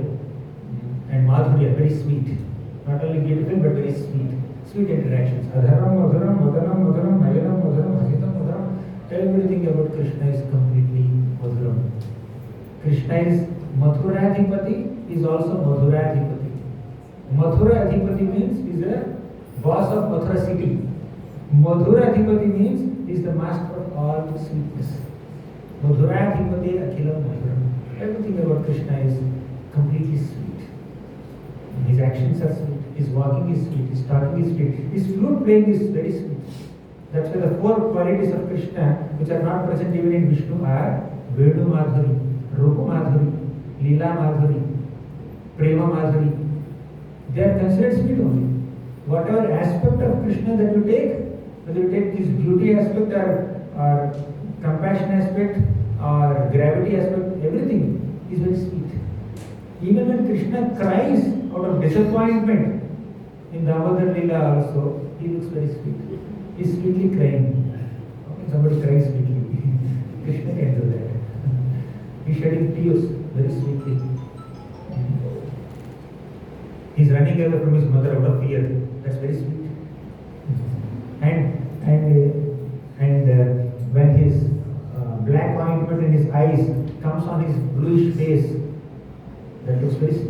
and Madhurya, very sweet. Not only beautiful but very sweet. Sweet interactions. Adharam, Madhuram, Madhanam, Madhuram, Nayanam, Madhuram, Hasitam, Madhuram. Everything about Krishna is completely Madhuram. Krishna is Mathuradhipati, is also Madhuradhipati. Mathuradhipati means he is a boss of Mathura city. Madhuradhipati means he is the master of all sweetness. Madhuradhipati Akhilam Madhuram. Everything about Krishna is completely sweet. His actions are sweet. His walking is sweet. His talking is sweet. His flute playing is very sweet. That's why the four qualities of Krishna, which are not present even in Vishnu, are Venu Madhuri, Rupa Madhuri, Leela Madhuri, Prema Madhuri. They are considered sweet only. Whatever aspect of Krishna that you take, whether you take his beauty aspect or compassion aspect or gravity aspect, everything is very sweet. Even when Krishna cries out of disappointment in Damodar Leela also, he looks very sweet. He is sweetly crying. When somebody cries sweetly, Krishna can do that. He is shedding tears very sweetly. He is running away from his mother out of fear. That's very sweet. And when his disappointment in his eyes comes on his bluish face. That looks very sweet.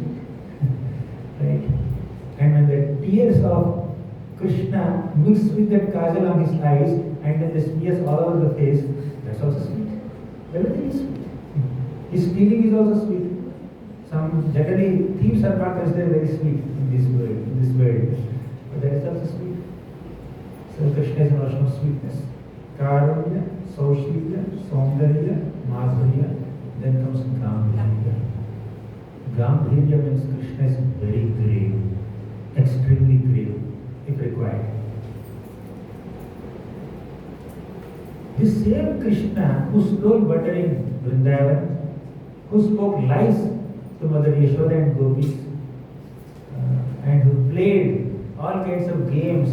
Right? And when the tears of Krishna mix with that kajal on his eyes and then the smears all over the face, that's also sweet. Everything is sweet. His feeling is also sweet. Some generally thieves are not considered very sweet in this world. But that is also sweet. So Krishna is an ocean of sweetness. Karunya, Saushilya, Saundarya, Madhurya, then comes Gambhirya. Gambhirya means Krishna is very grave, extremely grave, if required. The same Krishna who stole butter in Vrindavan, who spoke lies to Mother Yashoda and Gopis, and who played all kinds of games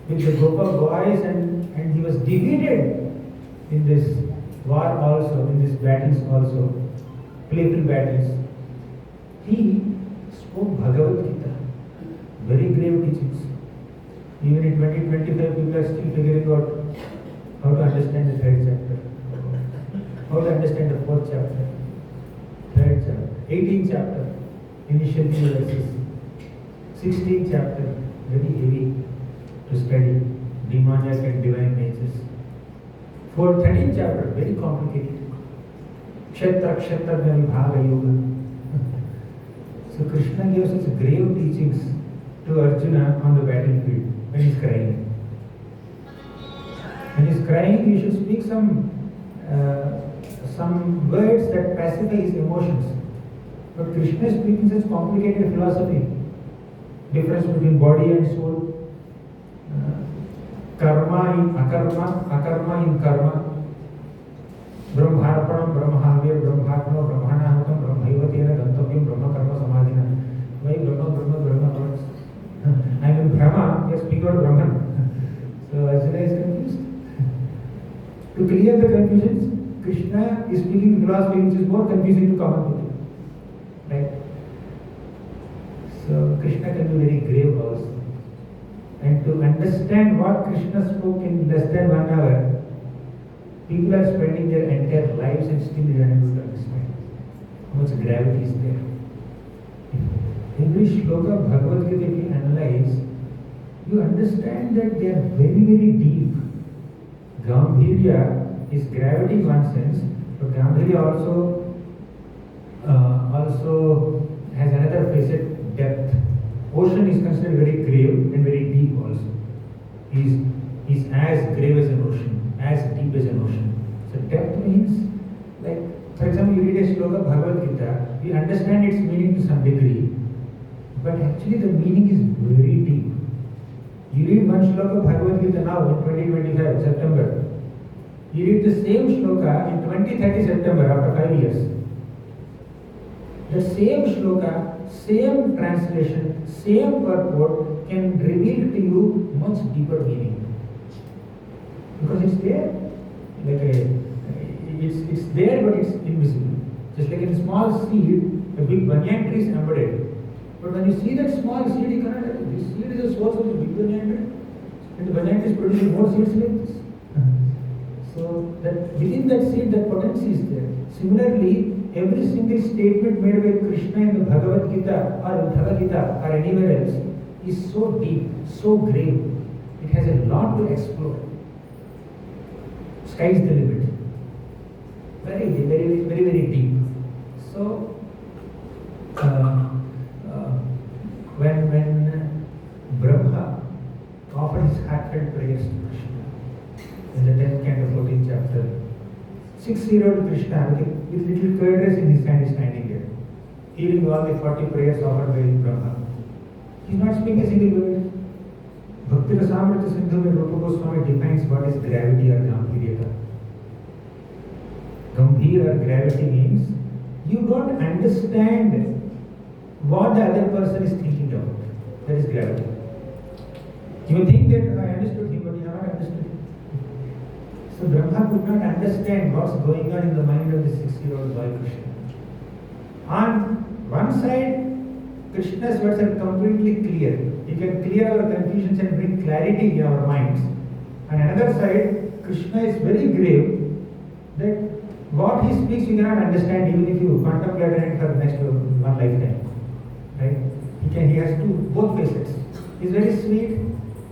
with the Gopa boys, and he was defeated in this war also, in these battles also, playful battles. He spoke Bhagavad Gita, very grave teachings. Even in 2025, people are still figuring out how to understand the third chapter, how to understand the fourth chapter, third chapter, 18th chapter, initial few verses, 16th chapter, very heavy to study, demoniac and divine natures. 13th chapter, very complicated. Kshetra Vibhaga Yoga. So Krishna gives us grave teachings to Arjuna on the battlefield when he's crying. When he's crying, he should speak some words that pacify his emotions. But Krishna is speaking such complicated philosophy, difference between body and soul, karma in akarma, akarma in karma, brahmarpanam, brahmahavya, brahmatma, brahmanahutam, brahmaivatena, gantavyam, brahma karma samadhina. Why Brahma works? I mean Brahma, yes, speak about Brahman. So Arjuna is confused. To clear the confusions, Krishna is speaking philosophy which is more confusing to common people. Right? So Krishna can be very grave also. And to understand what Krishna spoke in less than 1 hour, people are spending their entire lives and still they are unable to understand how much gravity is there. Every shloka of Bhagavad Gita, if you analyze, you understand that they are very, very deep. Gambhirya is gravity in one sense, but Gambhirya also has another facet, depth. Ocean is considered very grave and very deep also. Is as grave as an ocean, as deep as an ocean. So depth means, like, for example, you read a shloka of Bhagavad Gita, you understand its meaning to some degree, but actually the meaning is very deep. You read one shloka of Bhagavad Gita now in 2025, September. You read the same shloka in 2030 September, after 5 years. The same shloka, same translation, same purport can reveal to you much deeper meaning. Because it's there. It's there, but it's invisible. Just like in a small seed, a big banyan tree is embedded. But when you see that small seed, you cannot tell this seed is the source of the big banyan tree. And the banyan tree is producing more seeds like this. So that within that seed, that potency is there. Similarly, every single statement made by Krishna in the Bhagavad Gita or Bhagavad Gita or anywhere else is so deep, so grave. It has a lot to explore. Sky is the limit. Very, very, very, very deep. So, when Brahma offered his heartfelt prayers to Krishna in the 10th canto, 14th chapter, 6-year-old Krishna with little curtains in his hand is standing there, hearing all the 40 prayers offered by Brahma. He is not speaking a single word. Bhakti Rasamrita Sindhu mein Rupa Goswami defines what is gravity or Gambhirya. Gambhir or gravity means you don't understand what the other person is thinking about. That is gravity. You think that I understood him, but you have not understood him. So Brahma could not understand what's going on in the mind of the 6-year-old boy Krishna. On one side, Krishna's words are completely clear. He can clear our confusions and bring clarity in our minds. On another side, Krishna is very grave that what speaks, you cannot understand even if you contemplate on it for the next one lifetime. Right? He has both faces. He's very sweet,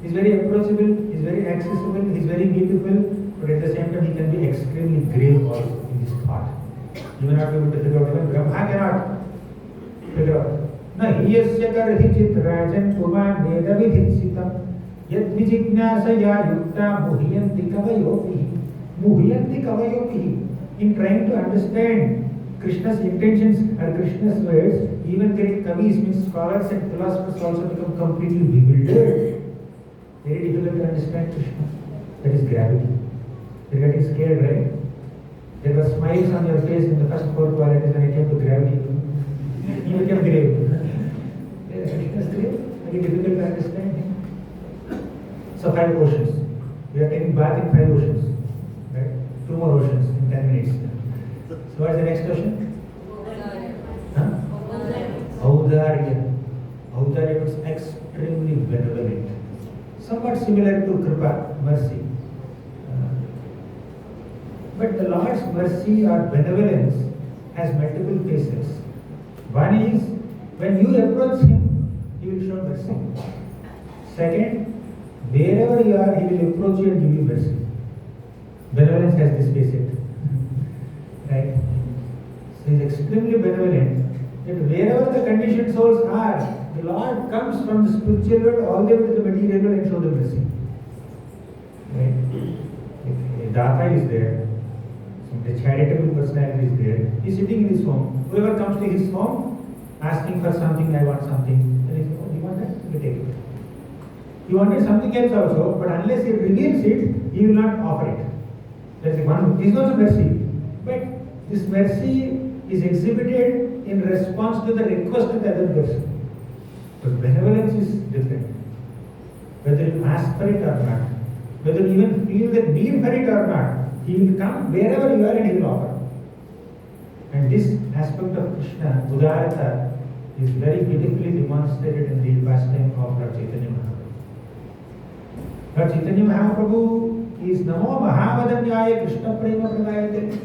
he's very approachable, he's very accessible, he's very beautiful, but at the same time he can be extremely grave also in his thought. You may not be able to figure out, even Brahma cannot figure out. Na hiyasya karhi chit rajan puman veda vidhitsitam yad vijijnasaya yukta muhyanti kavayopihi. In trying to understand Krishna's intentions and Krishna's words, even great kavis, means scholars and philosophers also become completely bewildered. Very difficult to understand Krishna. That is gravity. You're getting scared, right? There were smiles on your face in the first 4 qualities when it came to gravity. You became grave. Krishna's grave, very difficult to understand. So 5 oceans. We are taking bath in 5 oceans. Right? 2 more oceans in 10 minutes. So what is the next question? Audarya. Audarya means extremely benevolent. Somewhat similar to Kripa, mercy. But the Lord's mercy or benevolence has multiple faces. One is, when you approach Him, He will show mercy. Second, wherever you are, He will approach you and give you mercy. Benevolence has this facet. Right? So He is extremely benevolent. That wherever the conditioned souls are, the Lord comes from the spiritual world all the way to the material world and show the mercy. Right? If Data is there, the charitable personality is there, he is sitting in his home. Whoever comes to his home, asking for something, I want something, then he says, oh, you want that? You take it. He wanted something else also, but unless he reveals it, he will not offer it. That's one. This is also mercy. But this mercy is exhibited in response to the request of the other person. But benevolence is different. Whether you ask for it or not, whether you even feel the need for it or not, He will come wherever you are and He will offer. And this aspect of Krishna, Udarata, is very beautifully demonstrated in the pastime of Lord Chaitanya Mahaprabhu. Lord Chaitanya Mahaprabhu is Namo Mahavadanyaya Krishna Prema Pradayate.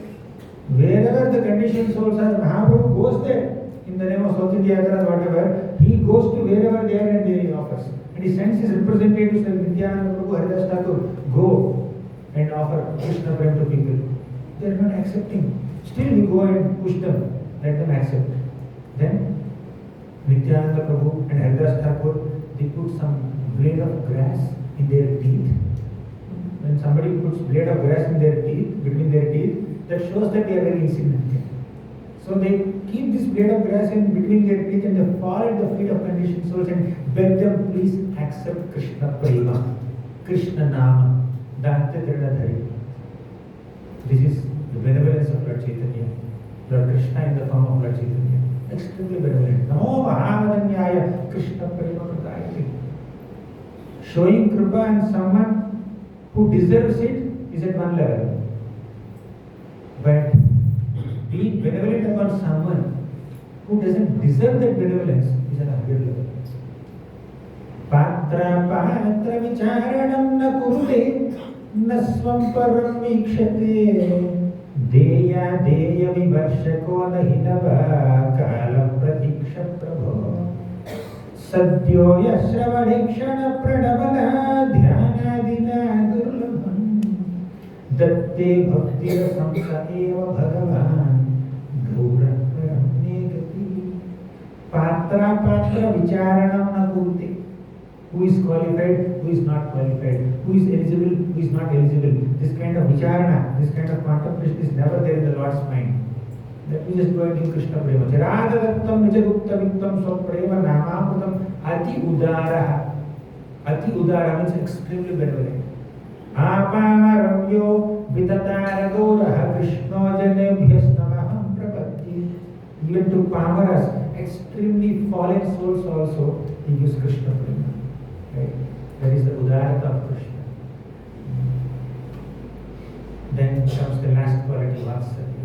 Wherever the conditioned souls are, Mahaprabhu goes there. In the name of South India or whatever, he goes to wherever they are and he offers. And he sends his representatives like Nityananda Prabhu, Haridas Thakur, go and offer Krishna Prem to people. They are not accepting. Still we go and push them, let them accept. Then Nityananda Prabhu and Haridas Thakur, they put some blade of grass in their teeth. When somebody puts blade of grass in their teeth, between their teeth, that shows that they are very insignificant. So they keep this blade of grass in between their teeth and they fall at the feet of conditioned souls and beg them, please accept Krishna Prema, Krishna Nama, Dante Tiradhari. This is the benevolence of Lord Chaitanya, Lord Krishna in the form of Lord Chaitanya. Extremely benevolent. Namo Mahavadanyaya Krishna Prema Pradayate. Showing Kripa on someone who deserves it is at one level. But being benevolent upon someone who doesn't deserve that benevolence is at a higher level. Patra patra vicharanam na kurute na swam param vikshate deya deya vivarshako na hinava kala pratiksha prabho sadyo yashravadikshana pranavana dhyanadina durlabham datte bhakti samsa eva bhagavan gauranga gati. Patra patra vicharanam na kurute. Who is qualified, who is not qualified, who is eligible, who is not eligible. This kind of vicharana, this kind of contemplation is never there in the Lord's mind. Let me just go and give Krishna Prema. Radhadattam nijagupta vittam swaprema namamrutam ati udaraha. Ati udara means extremely benevolent. Apamaramyo vitatara gauraha Krishno janebhyas namaham prapatti. Even to Pamaras, extremely fallen souls also, he gives Krishna Prema. Right? That is the Udarata of Krishna. Then comes the last quality, Vatsalya.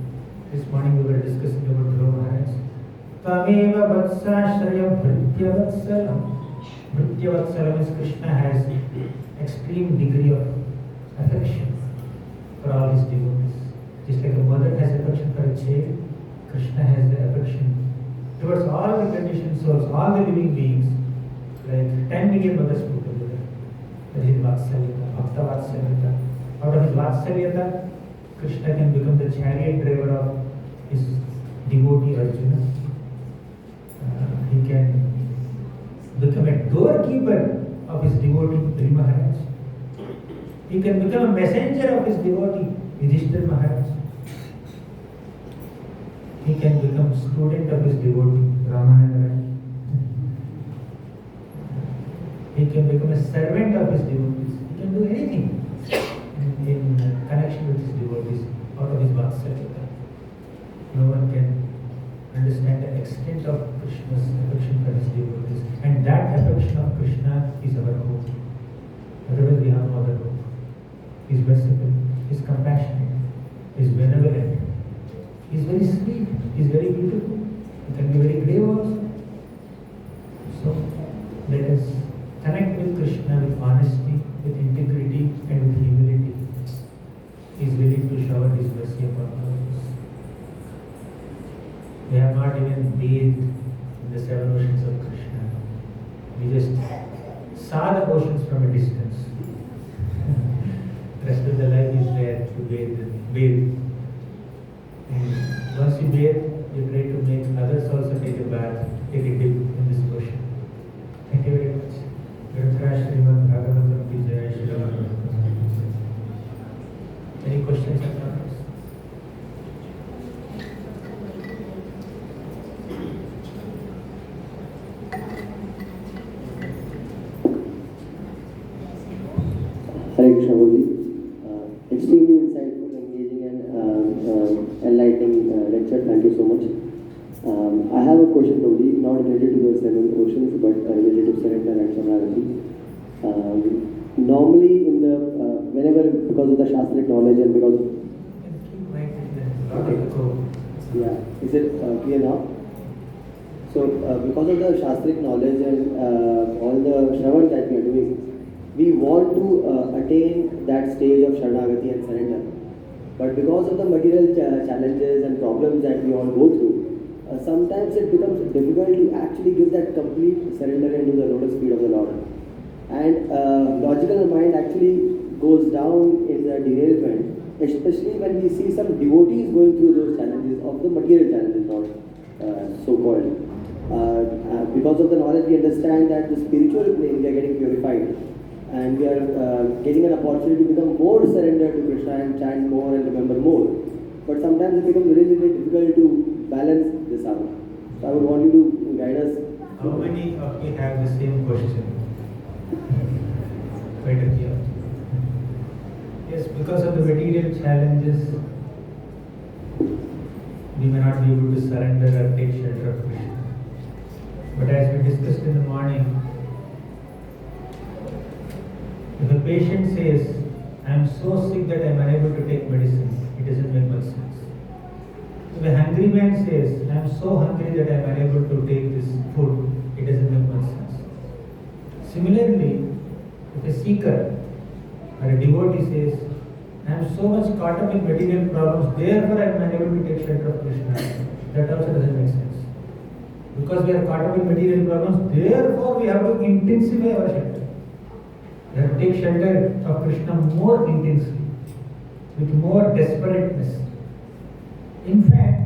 This morning we were discussing about Dhruva Maharaj. Tameva Vatsashraya Bhrityavatsalam. Bhrityavatsalam means Krishna has extreme degree of affection for all his devotees. Just like a mother has affection for a child, Krishna has the affection towards all the conditioned souls, all the living beings, like 10 million mothers put together. That is Vatsalyata, Bhakta Vatsalyata. Out of his Vatsalyata, Krishna can become the chariot driver of his devotee Arjuna. He can become a doorkeeper of his devotee Dhri Maharaj. He can become a messenger of his devotee Yudhishthira Maharaj. He can become student of his devotee Ramananda Rai. He can become a servant of his devotees. He can do anything in connection with his devotees out of his Vatsalyata. No one can understand the extent of Krishna's affection for his devotees. And that affection of Krishna is our hope. Otherwise we have no other hope. He is merciful, he is compassionate, he is benevolent, he is very sweet, he is very beautiful, he can be very grave also. So let us connect with Krishna with honesty, with integrity and with humility. He is willing to shower his mercy upon us. We have not even bathed in the seven oceans of Krishna. We just saw the oceans from a distance. The rest of the life is there to bathe. And once you bathe, you try to make others also take a bath, take a dip in this ocean. Thank you very much. Srimad Bhagavatam ki jai, Shri Ram. Any questions or comments? Hare Krishna Prabhu. Extremely insightful, engaging and enlightening lecture. Thank you so much. I have a question, Prabhu, not related to the seven oceans, but related to surrender and samadhi. Normally, in the whenever, because of the shastric knowledge and because of yeah, is it clear now? So, because of the shastric knowledge and all the shravan that we are doing, we want to attain that stage of Sharanagati and surrender. But because of the material challenges and problems that we all go through, sometimes it becomes difficult to actually give that complete surrender into the lotus feet of the Lord. And logical mind actually goes down in the derailment, especially when we see some devotees going through those challenges of the material challenges, not so-called. Because of the knowledge, we understand that the spiritual plane, we are getting purified. And we are getting an opportunity to become more surrendered to Krishna and chant more and remember more. But sometimes it becomes really, really difficult to balance this out. So I would want you to guide us. How many of you have the same question? Quite a few. Yes, because of the material challenges, we may not be able to surrender or take shelter of Krishna. But as we discussed in the morning, if a patient says, I am so sick that I am unable to take medicine, it doesn't make much sense. If a hungry man says, I am so hungry that I am unable to take this food, it doesn't make much sense. Similarly, if a seeker or a devotee says, I am so much caught up in material problems, therefore I am unable to take shelter of Krishna, that also doesn't make sense. Because we are caught up in material problems, therefore we have to intensify our shelter. We have to take shelter of Krishna more intensely, with more desperateness. In fact,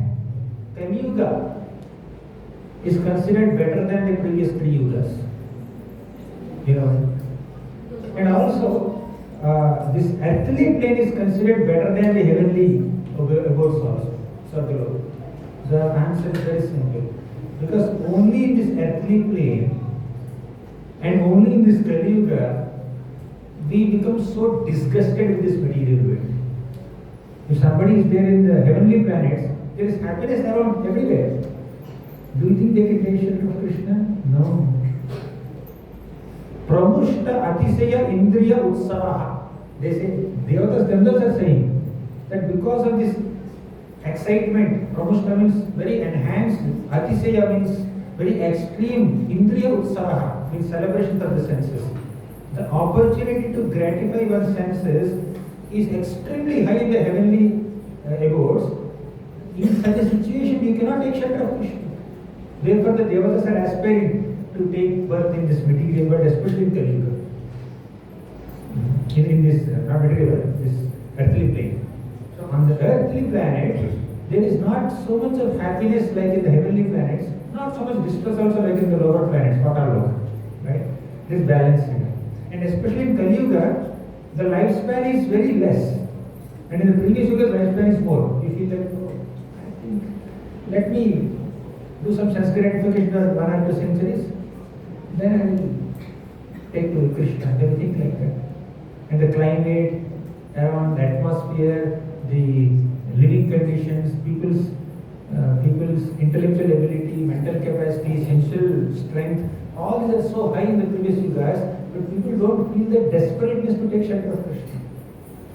Kali Yuga is considered better than the previous 3 yugas. You know, and also this earthly plane is considered better than the heavenly abodes also. The answer is very simple. Because only in this earthly plane and only in this Kali Yuga, we become so disgusted with this material world. If somebody is there in the heavenly planets, there is happiness around everywhere. Do you think they can take shelter of Krishna? No. Pramushta atisaya indriya utsavaha. They say, Devatas themselves are saying that because of this excitement, Pramushta means very enhanced, atisaya means very extreme, indriya utsavaha means celebration of the senses. The opportunity to gratify one's senses is extremely high in the heavenly abodes. In such such a situation you cannot take shelter of Krishna. Therefore the devatas are aspiring to take birth in this material world, especially in Kali Yuga. In this, not material world, this earthly plane. So on the earthly planet, there is not so much of happiness like in the heavenly planets, not so much distress also like in the lower planets, Patala, right? There is balance here. And especially in Kali Yuga, the lifespan is very less. And in the previous Yuga, the lifespan is more. You feel that, oh, I think, let me do some sense gratification for 1 or 2 centuries, then I will take to Krishna, everything like that. And the climate, around the atmosphere, the living conditions, people's intellectual ability, mental capacity, sensual strength, all these are so high in the previous Yugas, but people don't feel the desperateness to take shelter of Krishna.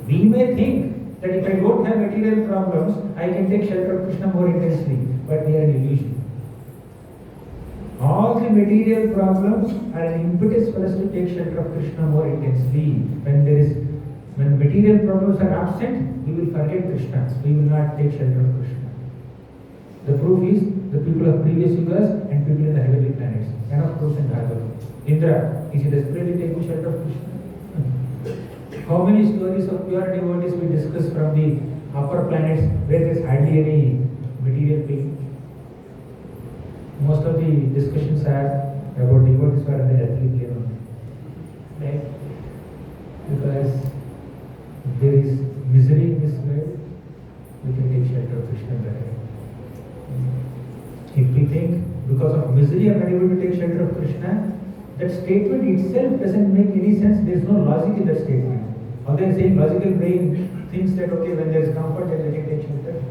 We may think that if I don't have material problems, I can take shelter of Krishna more intensely, but we are an illusion. All the material problems are an impetus for us to take shelter of Krishna more intensely. When material problems are absent, we will forget Krishna. We will not take shelter of Krishna. The proof is the people of previous Yugas and people in the heavenly planets. And of course in Bhagavad. Indra, is he desperately taking shelter of Krishna? How many stories of pure devotees we discuss from the upper planets where there is hardly any material pain? Most of the discussions are about devotees who are in the earthly plane only. Right? Because there is misery in this world, we can take shelter of Krishna better. If we think because of misery I am not able to take shelter of Krishna, that statement itself doesn't make any sense. There is no logic in that statement. How they are saying logical brain thinks that okay, when there is comfort then we can take shelter.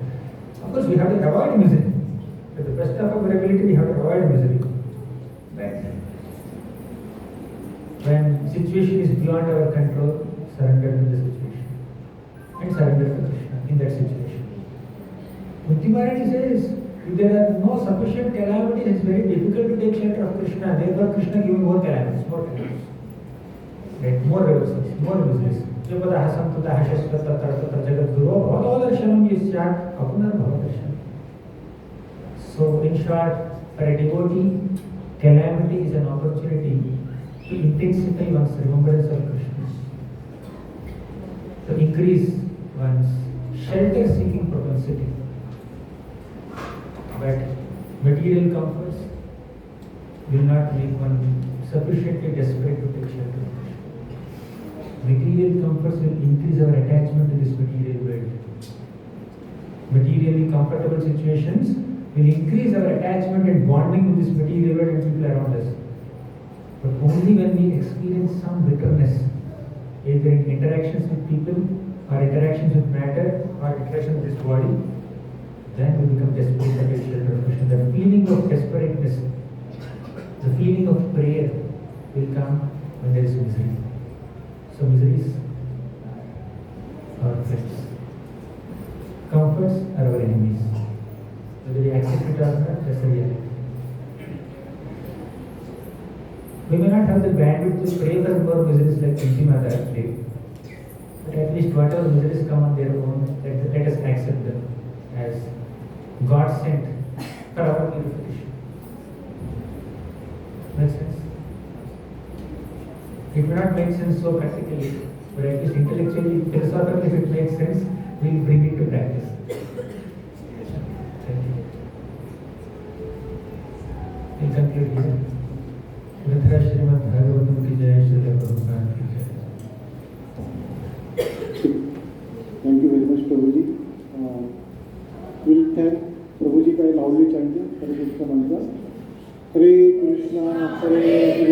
Of course we have to avoid misery. To the best of our ability we have to avoid misery. Right? When situation is beyond our control, surrender to the situation. And surrender to Krishna in that situation. Kunti Maharani says, if there are no sufficient calamities, it's very difficult to take shelter of Krishna. Therefore, Krishna giving more calamities, right? More reversals, more miseries. So, in short, for a devotee, calamity is an opportunity to intensify one's remembrance of Krishna, to increase one's shelter-seeking propensity. But material comforts will not make one sufficiently desperate to take shelter of Krishna. Material comforts will increase our attachment to this material world. Materially comfortable situations will increase our attachment and bonding with this material world and people around us. But only when we experience some bitterness, either in interactions with people, or interactions with matter, or interactions with this body, then we become desperate to take shelter of Krishna. The feeling of desperateness, the feeling of prayer will come when there is misery. So miseries are our friends. Comforts are our enemies. Whether we accept it or not, that's the reality. We may not have the bandwidth to pray for more miseries like Kunti Mata prayed, but at least whatever miseries come on their own, let us accept them as God sent for our purification. Makes sense? It may not make sense so practically, but at least intellectually, philosophically, if it makes sense, we will bring it to practice. Thank you. We conclude here. Granthara Srimad Bhagavatam ki jai, Srila Prabhupada ki jai. Thank you very much, Prabhuji. We'll thank Prabhuji by loudly chanting Hare Krishna mantra. Hare Krishna, Hare Krishna.